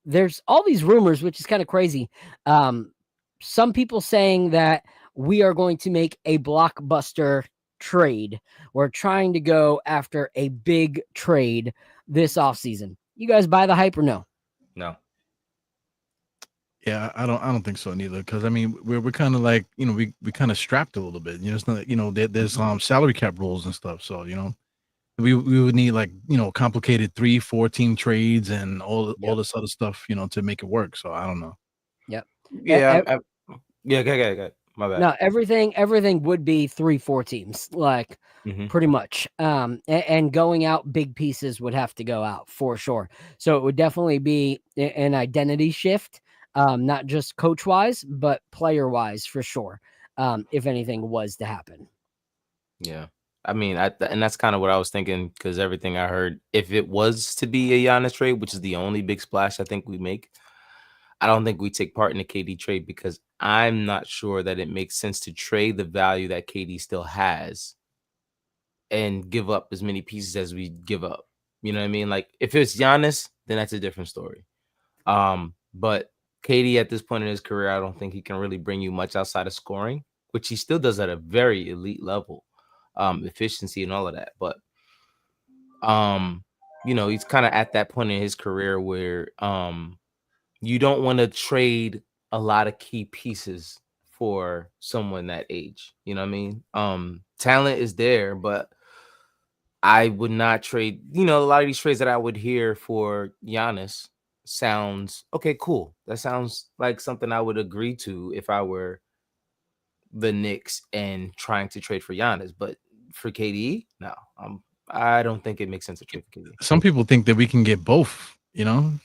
There's all these rumors, which is kind of crazy. Some people saying that we are going to make a blockbuster trade. We're trying to go after a big trade this offseason. You guys buy the hype or no? No. Yeah, I don't think so neither. Because I mean, we're kind of like, we kind of strapped a little bit. It's not, there's salary cap rules and stuff. So we would need like complicated 3-4 team trades and all this other stuff to make it work. So I don't know. Yep. Yeah, yeah. Go. My bad. No, everything would be 3-4 teams, like pretty much. And going out, big pieces would have to go out for sure. So it would definitely be an identity shift, not just coach wise, but player wise for sure. If anything was to happen. Yeah. I mean, and that's kind of what I was thinking, because everything I heard, if it was to be a Giannis trade, which is the only big splash I think we make, I don't think we take part in the KD trade, because I'm not sure that it makes sense to trade the value that KD still has and give up as many pieces as we give up. You know what I mean? Like, if it's Giannis, then that's a different story. But KD at this point in his career, I don't think he can really bring you much outside of scoring, which he still does at a very elite level. Efficiency and all of that, but he's kind of at that point in his career where you don't want to trade a lot of key pieces for someone that age. You know what I mean? Talent is there, but I would not trade. A lot of these trades that I would hear for Giannis sounds okay, cool. That sounds like something I would agree to if I were the Knicks and trying to trade for Giannis, but for KD, no. I don't think it makes sense to trade for KD. Some people think that we can get both, and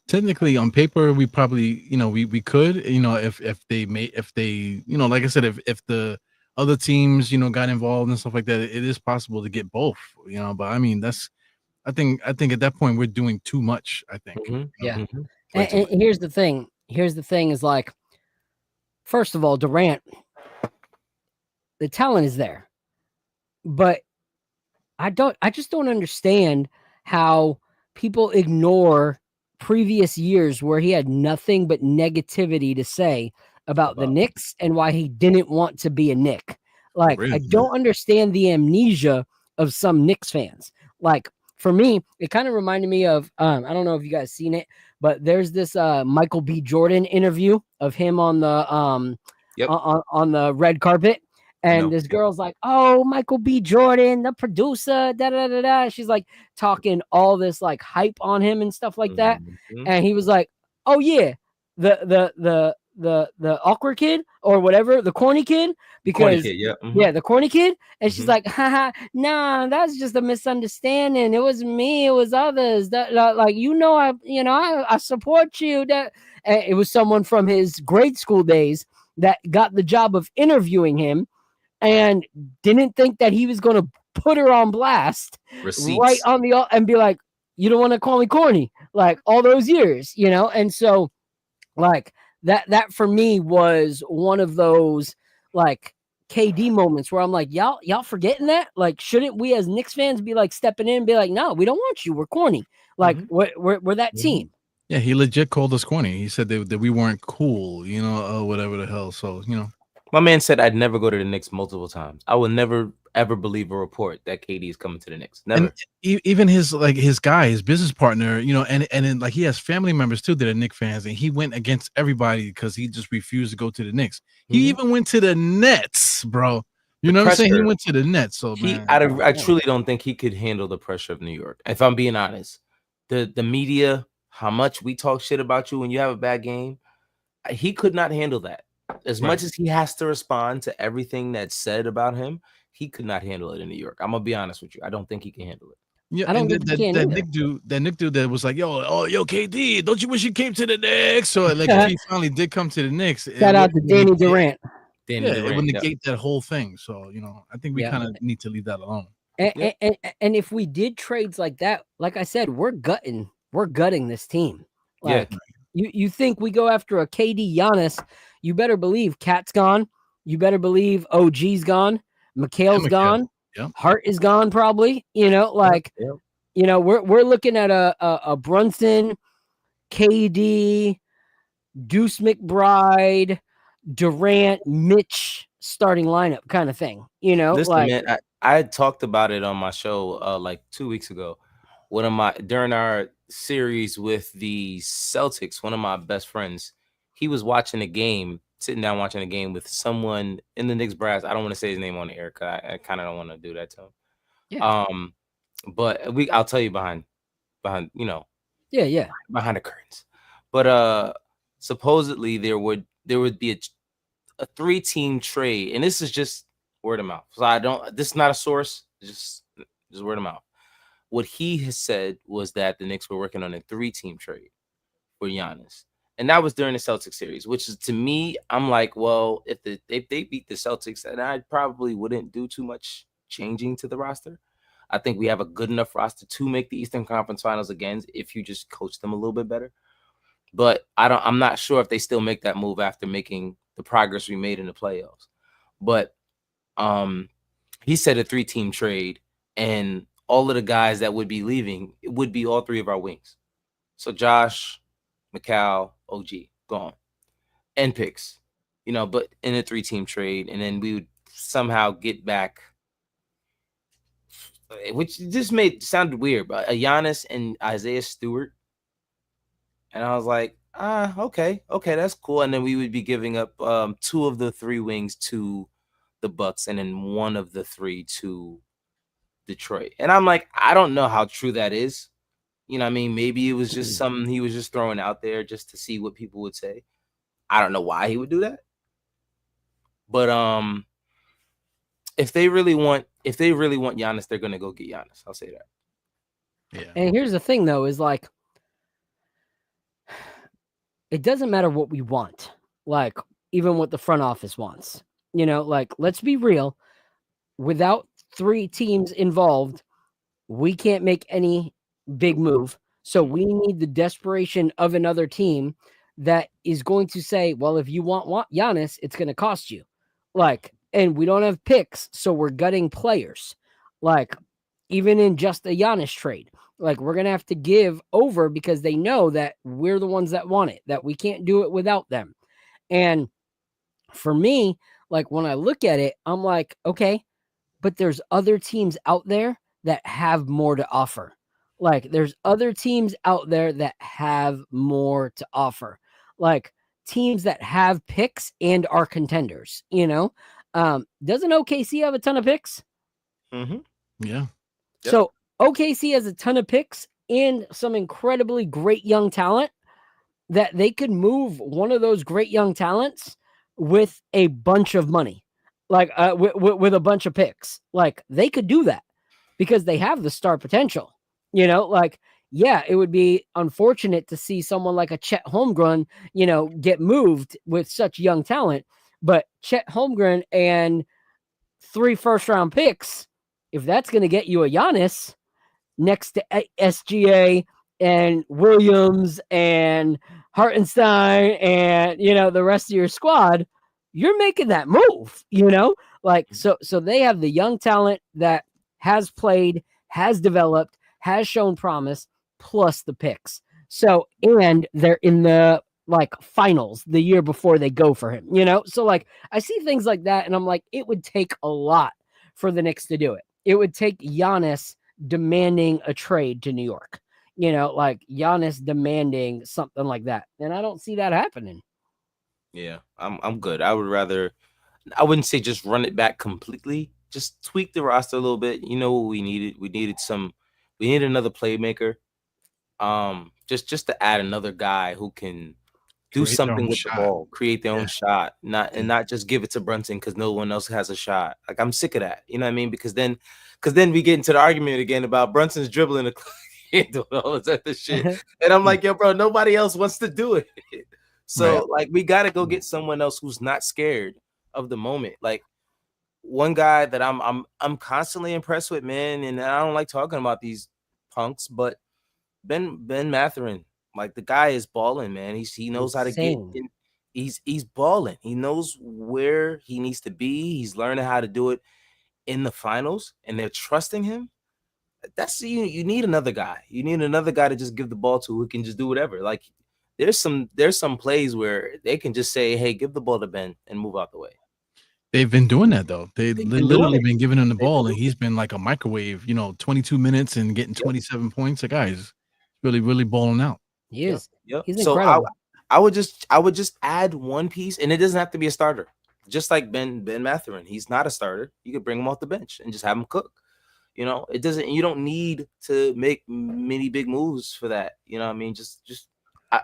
technically on paper we probably, we could, if they like I said, if the other teams, got involved and stuff like that, it is possible to get both, but I mean, I think at that point we're doing too much, I think. Yeah. And here's the thing is, like, first of all, Durant, the talent is there, but I just don't understand how people ignore previous years where he had nothing but negativity to say about the Knicks and why he didn't want to be a Knick. Like, really? I don't understand the amnesia of some Knicks fans. Like, for me, it kind of reminded me of, I don't know if you guys seen it, but there's this Michael B. Jordan interview of him on the on the red carpet. And this girl's like, oh, Michael B. Jordan, the producer, da-da-da-da. She's like talking all this like hype on him and stuff like that. And he was like, oh yeah, the awkward kid or whatever, the corny kid, because the corny kid. And she's like, haha, nah, that's just a misunderstanding. It was me, it was others. That like, I support you. That it was someone from his grade school days that got the job of interviewing him and didn't think that he was going to put her on blast right on the and be like, you don't want to call me corny, like all those years, And so like that for me was one of those like KD moments where I'm like, y'all forgetting that? Like, shouldn't we as Knicks fans be like stepping in and be like, no, we don't want you. We're corny. Like we're that team. Yeah, he legit called us corny. He said that we weren't cool, whatever the hell. So, my man said I'd never go to the Knicks multiple times. I will never ever believe a report that KD is coming to the Knicks. Never. And even his business partner, and then like he has family members too that are Knicks fans, and he went against everybody because he just refused to go to the Knicks. He even went to the Nets, bro. You know what I'm saying? He went to the Nets. So I truly don't think he could handle the pressure of New York. If I'm being honest, the media, how much we talk shit about you when you have a bad game, he could not handle that. As much as he has to respond to everything that's said about him, he could not handle it in New York. I'm gonna be honest with you. I don't think he can handle it. Yeah, I don't think that Nick dude that was like, yo, KD, don't you wish you came to the Knicks? So like, if he finally did come to the Knicks, shout out to Danny Durant. It would negate that whole thing. So I think we kind of need to leave that alone. And if we did trades like that, like I said, we're gutting this team. Like, you think we go after a KD Giannis? You better believe Cat's gone. You better believe OG's gone. Mikhail's gone. Hart is gone probably. We're looking at a Brunson, KD, Deuce McBride, Durant, Mitch starting lineup kind of thing. Listen, man, I had talked about it on my show like 2 weeks ago. during our series with the Celtics, one of my best friends, he was watching a game, sitting down watching a game with someone in the Knicks brass. I don't want to say his name on the air because I kind of don't want to do that to him. Yeah. But I'll tell you behind Yeah. behind the curtains. But supposedly there would be a 3-team trade, and this is just word of mouth. So this is not a source, just word of mouth. What he has said was that the Knicks were working on a 3-team trade for Giannis. And that was during the Celtics series, which is, to me, I'm like, well, if they beat the Celtics, then I probably wouldn't do too much changing to the roster. I think we have a good enough roster to make the Eastern Conference Finals again if you just coach them a little bit better. But I'm not sure if they still make that move after making the progress we made in the playoffs. But he said a 3-team trade, and all of the guys that would be leaving, it would be all 3 of our wings. So Josh, Mikal, OG, gone. And picks, but in a 3-team trade. And then we would somehow get back, which just sounded weird, but a Giannis and Isaiah Stewart. And I was like, okay, that's cool. And then we would be giving up 2 of the 3 wings to the Bucks, and then 1 of the 3 to Detroit. And I'm like, I don't know how true that is. You know what I mean? Maybe it was just something he was just throwing out there just to see what people would say. I don't know why he would do that. But if they really want Giannis, they're gonna go get Giannis. I'll say that. Yeah. And here's the thing, though, is like, it doesn't matter what we want. Like, even what the front office wants. Like, let's be real. Without 3 teams involved, we can't make any big move. So we need the desperation of another team that is going to say, well, if you want Giannis, it's going to cost you. Like, and we don't have picks, so we're gutting players. Like, even in just a Giannis trade, like, we're going to have to give over because they know that we're the ones that want it, that we can't do it without them. And for me, like, when I look at it, I'm like, okay, but there's other teams out there that have more to offer. Like, there's other teams out there that have more to offer. Like, teams that have picks and are contenders, Doesn't OKC have a ton of picks? Mm-hmm. Yeah. Yep. So OKC has a ton of picks and some incredibly great young talent that they could move one of those great young talents with a bunch of money, like with a bunch of picks. Like, they could do that because they have the star potential. Like, yeah, it would be unfortunate to see someone like a Chet Holmgren, get moved with such young talent. But Chet Holmgren and 3 first-round picks, if that's going to get you a Giannis next to SGA and Williams and Hartenstein and, the rest of your squad, you're making that move, Like, so they have the young talent that has played, has developed, has shown promise, plus the picks. So, and they're in the, like, finals the year before they go for him, So, like, I see things like that, and I'm like, it would take a lot for the Knicks to do it. It would take Giannis demanding a trade to New York, like Giannis demanding something like that. And I don't see that happening. Yeah, I'm good. I wouldn't say just run it back completely. Just tweak the roster a little bit. You know what we needed? We needed another playmaker. Just to add another guy who can do something with the ball, create their own shot, not just give it to Brunson because no one else has a shot. Like, I'm sick of that. You know what I mean? Because then we get into the argument again about Brunson's dribbling the doing all this other shit. And I'm like, yo, bro, nobody else wants to do it. So like, we gotta go get someone else who's not scared of the moment. Like, one guy that I'm constantly impressed with, man, and I don't like talking about these punks, but Ben Mathurin, like, the guy is balling, man. He knows how to get in. He's balling. He knows where he needs to be. He's learning how to do it in the finals, and they're trusting him. That's you need another guy. You need another guy to just give the ball to who can just do whatever. Like, there's some plays where they can just say, hey, give the ball to Ben and move out the way. They've been doing that though. They've literally it. been giving him the They've been ball, and doing he's been like a microwave. 22 minutes and getting Yep. 27 points. Like, guys, really, really balling out. He is. Yep. He's So incredible. I would just add one piece, and it doesn't have to be a starter. Just like Ben Mathurin, he's not a starter. You could bring him off the bench and just have him cook. It doesn't. You don't need to make many big moves for that. You know what I mean?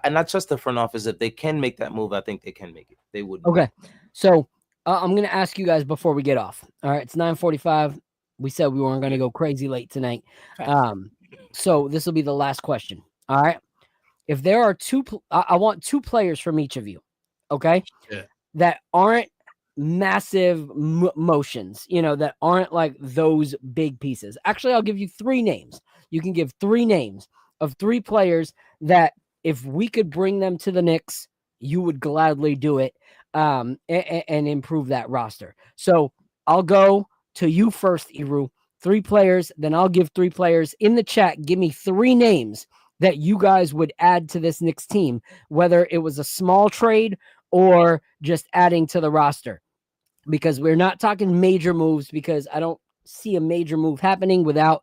And I trust the front office. If they can make that move, I think they can make it. They would. Okay, so I'm gonna ask you guys before we get off. All right, it's 9:45. We said we weren't gonna go crazy late tonight. So this will be the last question. All right, if there are I want two players from each of you. Okay, that aren't massive motions. That aren't like those big pieces. Actually, I'll give you three names. You can give three names of three players that if we could bring them to the Knicks, you would gladly do it and improve that roster. So I'll go to you first, Iru. Three players, then I'll give three players in the chat. Give me three names that you guys would add to this Knicks team, whether it was a small trade or just adding to the roster. Because we're not talking major moves, because I don't see a major move happening without,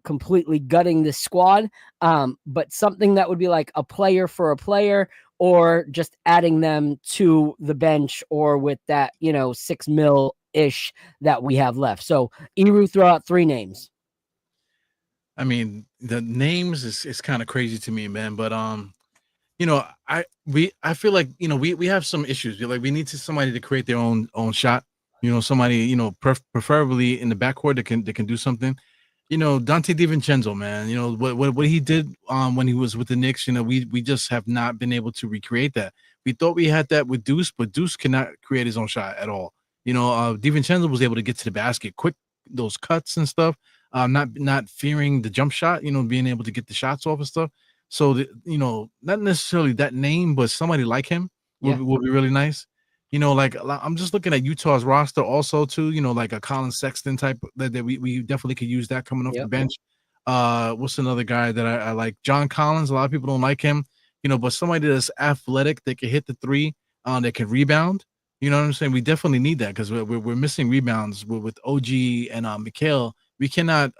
completely gutting this squad. But something that would be like a player for a player, or just adding them to the bench, or with that, $6 million-ish that we have left. So Iru, throw out three names. I mean, the names is kind of crazy to me, man. But I feel like we have some issues. We need somebody to create their own shot. Somebody preferably in the backcourt that can do something. Dante DiVincenzo, man. What he did when he was with the Knicks. We just have not been able to recreate that. We thought we had that with Deuce, but Deuce cannot create his own shot at all. DiVincenzo was able to get to the basket quick, those cuts and stuff. Not fearing the jump shot. Being able to get the shots off and stuff. So not necessarily that name, but somebody like him would be really nice. I'm just looking at Utah's roster also too. Like a Colin Sexton type that we definitely could use that coming off the bench. What's another guy that I like? John Collins. A lot of people don't like him. But somebody that's athletic, that can hit the three, that can rebound. You know what I'm saying? We definitely need that because we're missing rebounds with OG and Mikhail. We cannot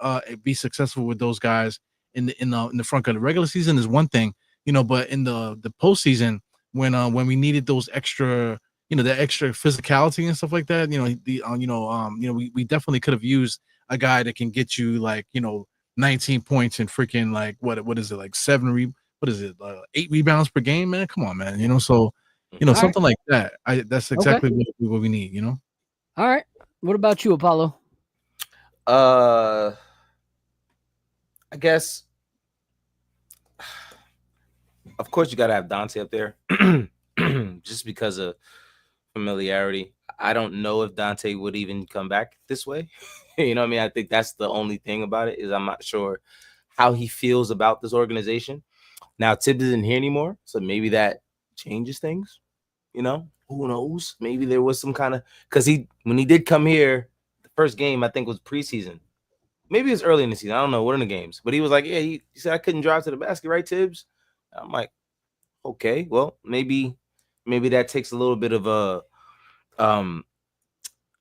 be successful with those guys in the front. Of the regular season is one thing, but in the postseason when we needed those extra, the extra physicality and stuff like that, we definitely could have used a guy that can get you 19 points and freaking what is it, like 8 rebounds per game, man. Come on, man. So something like that. That's exactly what we need. All right. What about you, Apollo? I guess, of course, you got to have Dante up there just because of familiarity. I don't know if Dante would even come back this way. You know what I mean? I think that's the only thing about it, is I'm not sure how he feels about this organization. Now, Tibbs isn't here anymore, so maybe that changes things. Who knows? Maybe there was some kind of, because when he did come here, the first game I think was preseason. Maybe it's early in the season. I don't know. What in the games? But he was like, yeah, he said I couldn't drive to the basket, right, Tibbs? I'm like, okay, well, maybe that takes a little bit of a,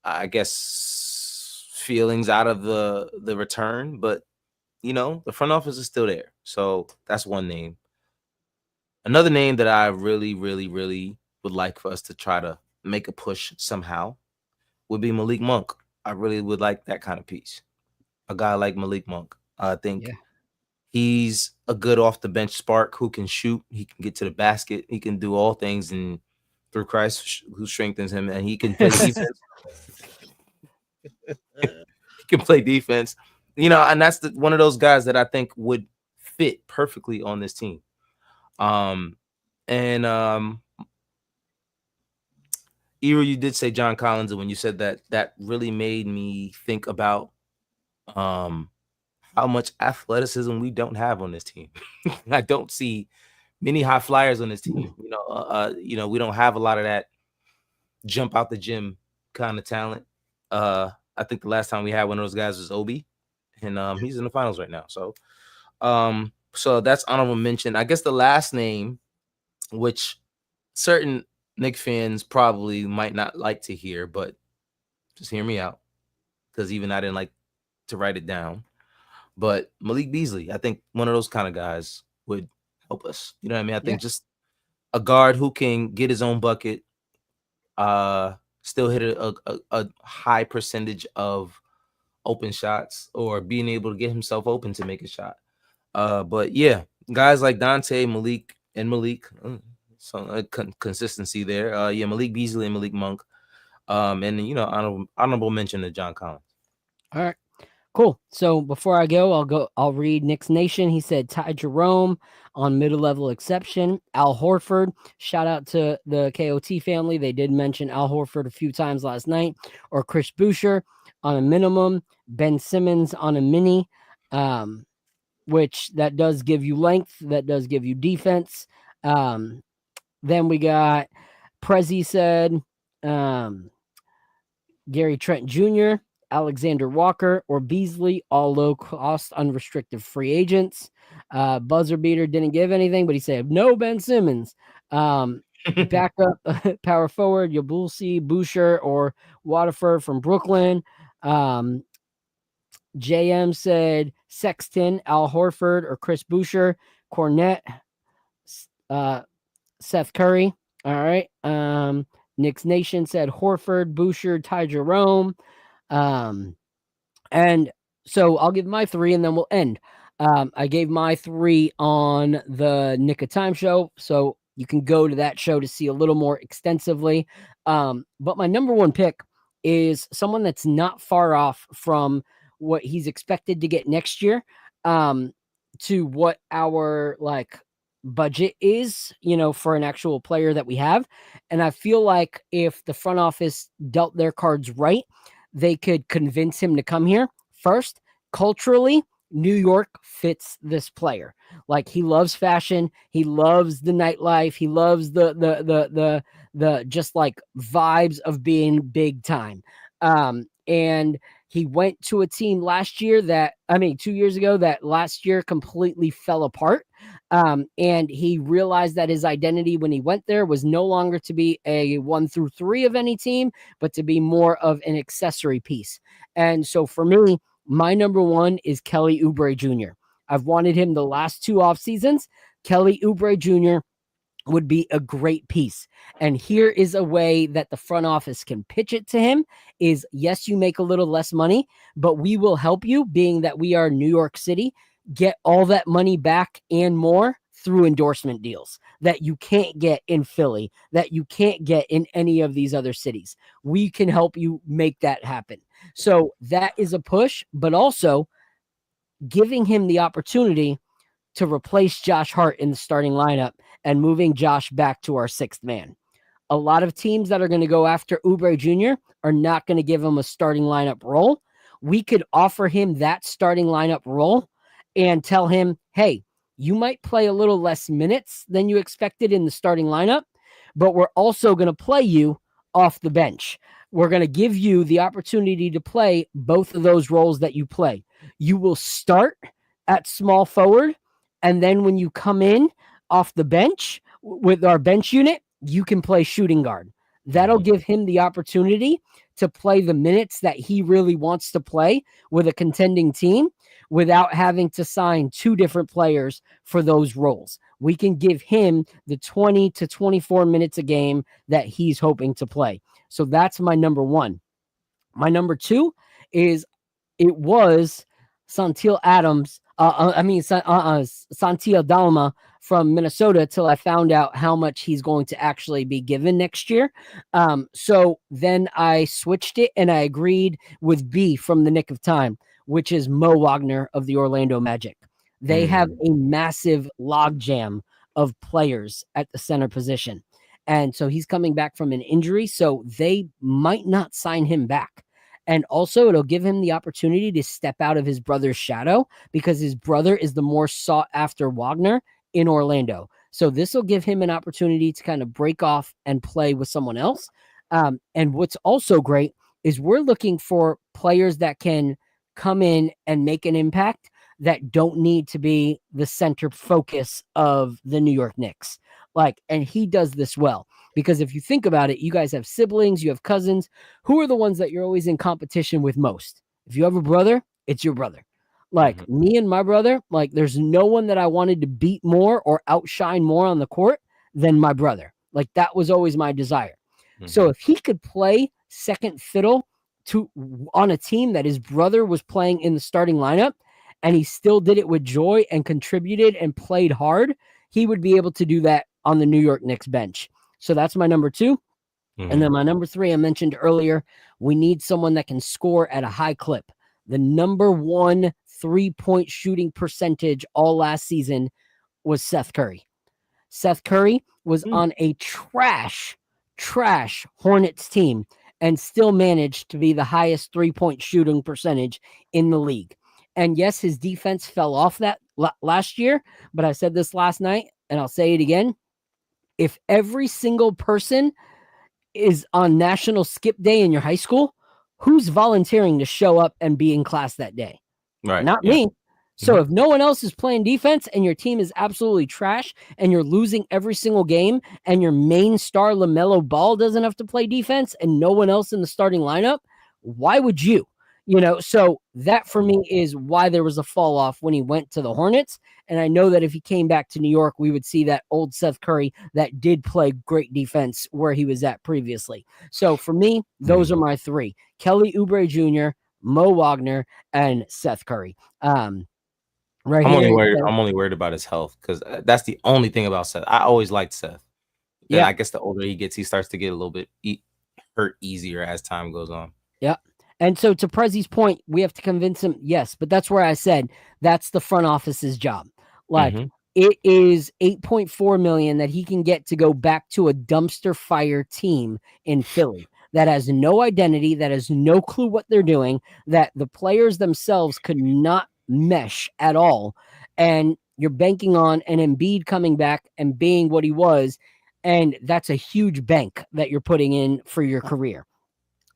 I guess, feelings out of the return. But, the front office is still there. So that's one name. Another name that I really, really, really would like for us to try to make a push somehow would be Malik Monk. I really would like that kind of piece. A guy like Malik Monk. I think he's a good off the bench spark who can shoot. He can get to the basket. He can do all things, and through Christ who strengthens him, and he can play defense. He can play defense. And that's one of those guys that I think would fit perfectly on this team. Iru, you did say John Collins, and when you said that really made me think about how much athleticism we don't have on this team. I don't see many high flyers on this team. We don't have a lot of that jump out the gym kind of talent. I think the last time we had one of those guys was Obi, and he's in the finals right now. So that's honorable mention. I guess the last name, which certain Knicks fans probably might not like to hear, but Just hear me out, because even I didn't like to write it down. But Malik Beasley, I think one of those kind of guys would help us. You know what I mean? I think just a guard who can get his own bucket, still hit a high percentage of open shots, or being able to get himself open to make a shot. But yeah, guys like Dante, Malik, some consistency there. Yeah, Malik Beasley and Malik Monk. And you know, honorable mention to John Collins. All right. Cool. So before I go, I'll read Knicks Nation. He said Ty Jerome on middle-level exception. Al Horford. Shout out to the KOT family. They did mention Al Horford a few times last night. Or Chris Boucher on a minimum. Ben Simmons on a mini. Which that does give you length. That does give you defense. Then we got Prezi said Gary Trent Jr., Alexander Walker, or Beasley, all low-cost, unrestricted free agents. Buzzer Beater didn't give anything, but he said no Ben Simmons. Backup power forward, Yabulsi, Boucher, or Waterford from Brooklyn. JM said Sexton, Al Horford, or Chris Boucher. Cornette, Seth Curry. All right. Knicks Nation said Horford, Boucher, Ty Jerome. And so I'll give my 3 and then we'll end. I gave my 3 on the Nick of Time show, so you can go to that show to see a little more extensively. But my number 1 pick is someone that's not far off from what he's expected to get next year, to what our budget is, for an actual player that we have. And I feel like if the front office dealt their cards right, they could convince him to come here. First, culturally, New York fits this player. He loves fashion, he loves the nightlife, he loves the just vibes of being big time. And he went to a team 2 years ago that last year completely fell apart. And he realized that his identity when he went there was no longer to be a 1 through 3 of any team, but to be more of an accessory piece. And so for me, my number 1 is Kelly Oubre Jr. I've wanted him the last 2 off seasons. Kelly Oubre Jr. would be a great piece. And here is a way that the front office can pitch it to him is, yes, you make a little less money, but we will help you, being that we are New York City, get all that money back and more through endorsement deals that you can't get in Philly, that you can't get in any of these other cities. We can help you make that happen. So that is a push, but also giving him the opportunity to replace Josh Hart in the starting lineup and moving Josh back to our 6th man. A lot of teams that are going to go after Oubre Jr. are not going to give him a starting lineup role. We could offer him that starting lineup role and tell him, hey, you might play a little less minutes than you expected in the starting lineup, but we're also going to play you off the bench. We're going to give you the opportunity to play both of those roles that you play. You will start at small forward, and then when you come in off the bench with our bench unit, you can play shooting guard. That'll give him the opportunity to play the minutes that he really wants to play with a contending team without having to sign 2 different players for those roles. We can give him the 20 to 24 minutes a game that he's hoping to play. So that's my number 1. My number 2 is it was Santil Dalma from Minnesota till I found out how much he's going to actually be given next year. So then I switched it and I agreed with B from the Nick of Time, which is Mo Wagner of the Orlando Magic. They have a massive logjam of players at the center position. And so he's coming back from an injury, so they might not sign him back. And also it'll give him the opportunity to step out of his brother's shadow because his brother is the more sought after Wagner in Orlando. So this will give him an opportunity to kind of break off and play with someone else. And what's also great is we're looking for players that can come in and make an impact that don't need to be the center focus of the New York Knicks. Like, and he does this well, because if you think about it, you guys have siblings, you have cousins. Who are the ones that you're always in competition with most? If you have a brother, it's your brother. Like me and my brother, like there's no one that I wanted to beat more or outshine more on the court than my brother. Like that was always my desire. So if he could play second fiddle on a team that his brother was playing in the starting lineup, and he still did it with joy and contributed and played hard, he would be able to do that on the New York Knicks bench. So that's my number 2. And then my number 3, I mentioned earlier, we need someone that can score at a high clip. The number 1 3-point shooting percentage all last season was Seth Curry. Seth Curry was on a trash Hornets team and still managed to be the highest 3-point shooting percentage in the league. And yes, his defense fell off that last year, but I said this last night and I'll say it again. If every single person is on National Skip Day in your high school, who's volunteering to show up and be in class that day? Right. Not me. So if no one else is playing defense and your team is absolutely trash and you're losing every single game and your main star LaMelo Ball doesn't have to play defense and no one else in the starting lineup, why would you? You know, so that for me is why there was a fall off when he went to the Hornets. And I know that if he came back to New York, we would see that old Seth Curry that did play great defense where he was at previously. So for me, those are my 3: Kelly Oubre Jr., Mo Wagner, and Seth Curry. I'm only worried about his health, because that's the only thing about Seth. I always liked Seth. Then I guess the older he gets, he starts to get a little bit hurt easier as time goes on. Yeah. And so to Prezzi's point, we have to convince him. Yes, but that's where I said that's the front office's job. Like it is $8.4 million that he can get to go back to a dumpster fire team in Philly that has no identity, that has no clue what they're doing, that the players themselves could not mesh at all. And you're banking on an Embiid coming back and being what he was. And that's a huge bank that you're putting in for your career.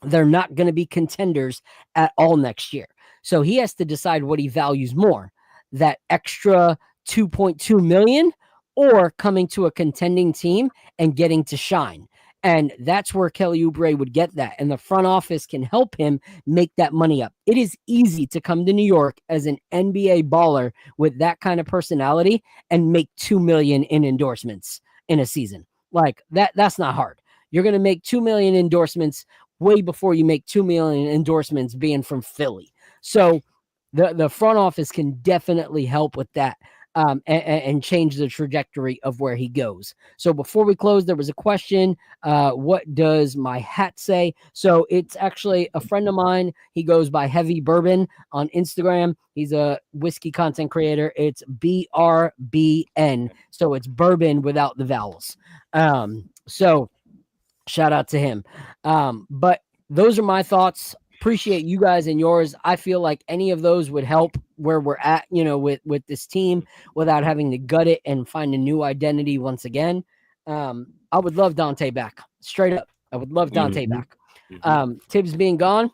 They're not going to be contenders at all next year. So he has to decide what he values more, that extra $2.2 million or coming to a contending team and getting to shine. And that's where Kelly Oubre would get that. And the front office can help him make that money up. It is easy to come to New York as an NBA baller with that kind of personality and make $2 million in endorsements in a season. Like that's not hard. You're going to make 2 million endorsements way before you make 2 million endorsements being from Philly. So the front office can definitely help with that and change the trajectory of where he goes. So before we close, there was a question. What does my hat say? So it's actually a friend of mine. He goes by Heavy Bourbon on Instagram. He's a whiskey content creator. It's BRBN. So it's bourbon without the vowels. So shout out to him. But those are my thoughts. Appreciate you guys and yours. I feel like any of those would help where we're at, you know, with this team without having to gut it and find a new identity once again. I would love Dante back. Straight up. I would love Dante back. Tibbs being gone,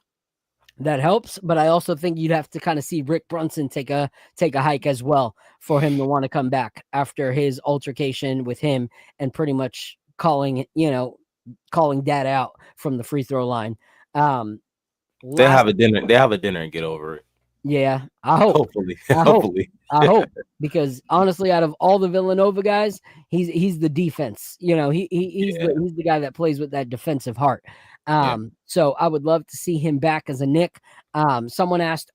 that helps. But I also think you'd have to kind of see Rick Brunson take a hike as well for him to want to come back after his altercation with him and pretty much calling dad out from the free throw line. They have a dinner and get over it. Yeah, I hope. Hopefully. I hope, because honestly, out of all the Villanova guys, he's the defense. You know, he's the guy that plays with that defensive heart. So I would love to see him back as a Knick. Someone asked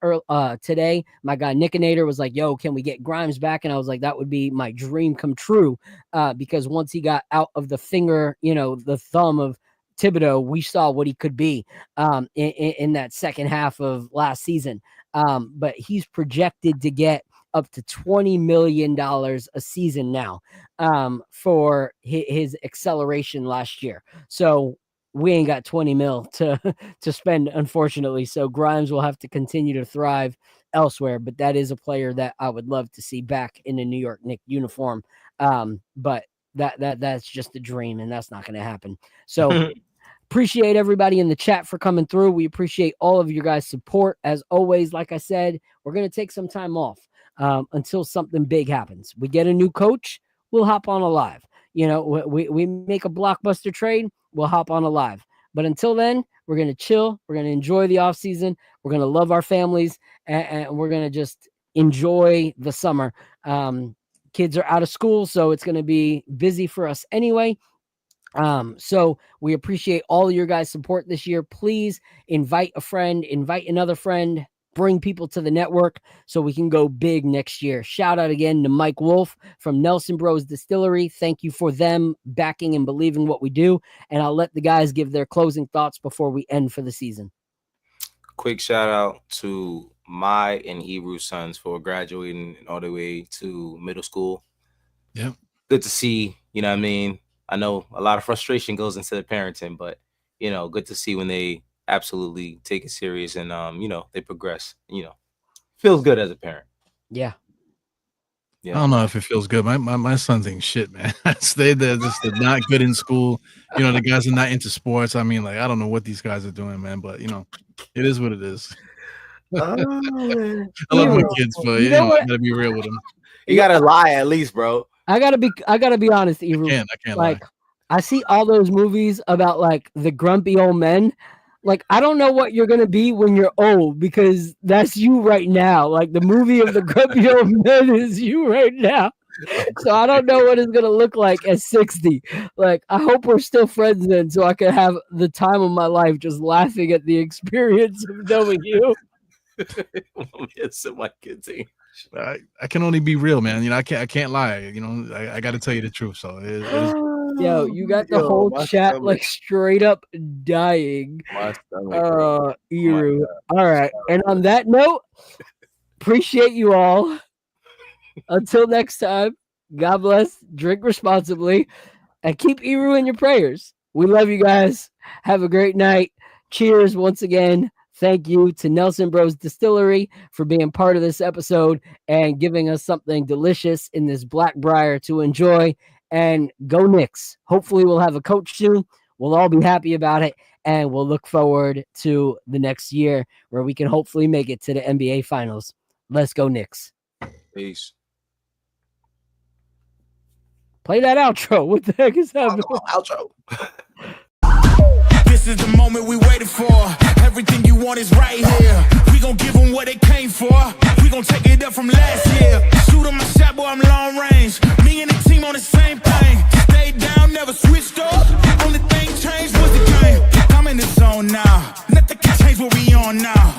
today, my guy Nickinator was like, yo, can we get Grimes back? And I was like, that would be my dream come true. Because once he got out of the finger, the thumb of Thibodeau, we saw what he could be in that second half of last season. But he's projected to get up to $20 million a season now for his acceleration last year. So we ain't got 20 mil to spend, unfortunately. So Grimes will have to continue to thrive elsewhere. But that is a player that I would love to see back in a New York Knicks uniform. But that's just a dream, and that's not going to happen. So appreciate everybody in the chat for coming through. We appreciate all of your guys' support. As always, like I said, we're going to take some time off until something big happens. We get a new coach, we'll hop on a live. we make a blockbuster trade, we'll hop on a live. But until then, we're going to chill. We're going to enjoy the off season. We're going to love our families, and we're going to just enjoy the summer. Kids are out of school, so it's going to be busy for us anyway. So we appreciate all your guys' support this year. Please invite a friend, invite another friend, bring people to the network so we can go big next year. Shout out again to Mike Wolf from Nelson Bros Distillery. Thank you for them backing and believing what we do. And I'll let the guys give their closing thoughts before we end for the season. Quick shout out to my and Iru's sons for graduating all the way to middle school. Yeah. Good to see, you know what I mean? I know a lot of frustration goes into the parenting, but, good to see when they absolutely take it serious and, they progress, feels good as a parent. Yeah. I don't know if it feels good. My sons ain't shit, man. They're not good in school. The guys are not into sports. I mean, I don't know what these guys are doing, man, but it is what it is. I love my kids, but I gotta be real with them. You gotta lie at least, bro. I gotta be honest, Iru. I can't lie. I see all those movies about the grumpy old men. I don't know what you're gonna be when you're old, because that's you right now. The movie of the grumpy old men is you right now. So I don't know what it's gonna look like at 60. I hope we're still friends then, so I can have the time of my life just laughing at the experience of knowing you. It's my kids. I can only be real, man. I can't lie. I got to tell you the truth. So yo, you got the whole chat straight up dying. Iru. All right, and on that note, appreciate you all. Until next time, God bless. Drink responsibly, and keep Iru in your prayers. We love you guys. Have a great night. Cheers once again. Thank you to Nelson Bros Distillery for being part of this episode and giving us something delicious in this Black Briar to enjoy. And go Knicks. Hopefully we'll have a coach soon. We'll all be happy about it. And we'll look forward to the next year where we can hopefully make it to the NBA Finals. Let's go Knicks. Peace. Play that outro. What the heck is happening? Outro. This is the moment we waited for. Everything you want is right here. We gon' give them what they came for. We gon' take it up from last year. Shoot 'em my shot, boy, I'm long range. Me and the team on the same thing. Stayed down, never switched up. Only thing changed was the game. I'm in the zone now. Nothing can change what we on now.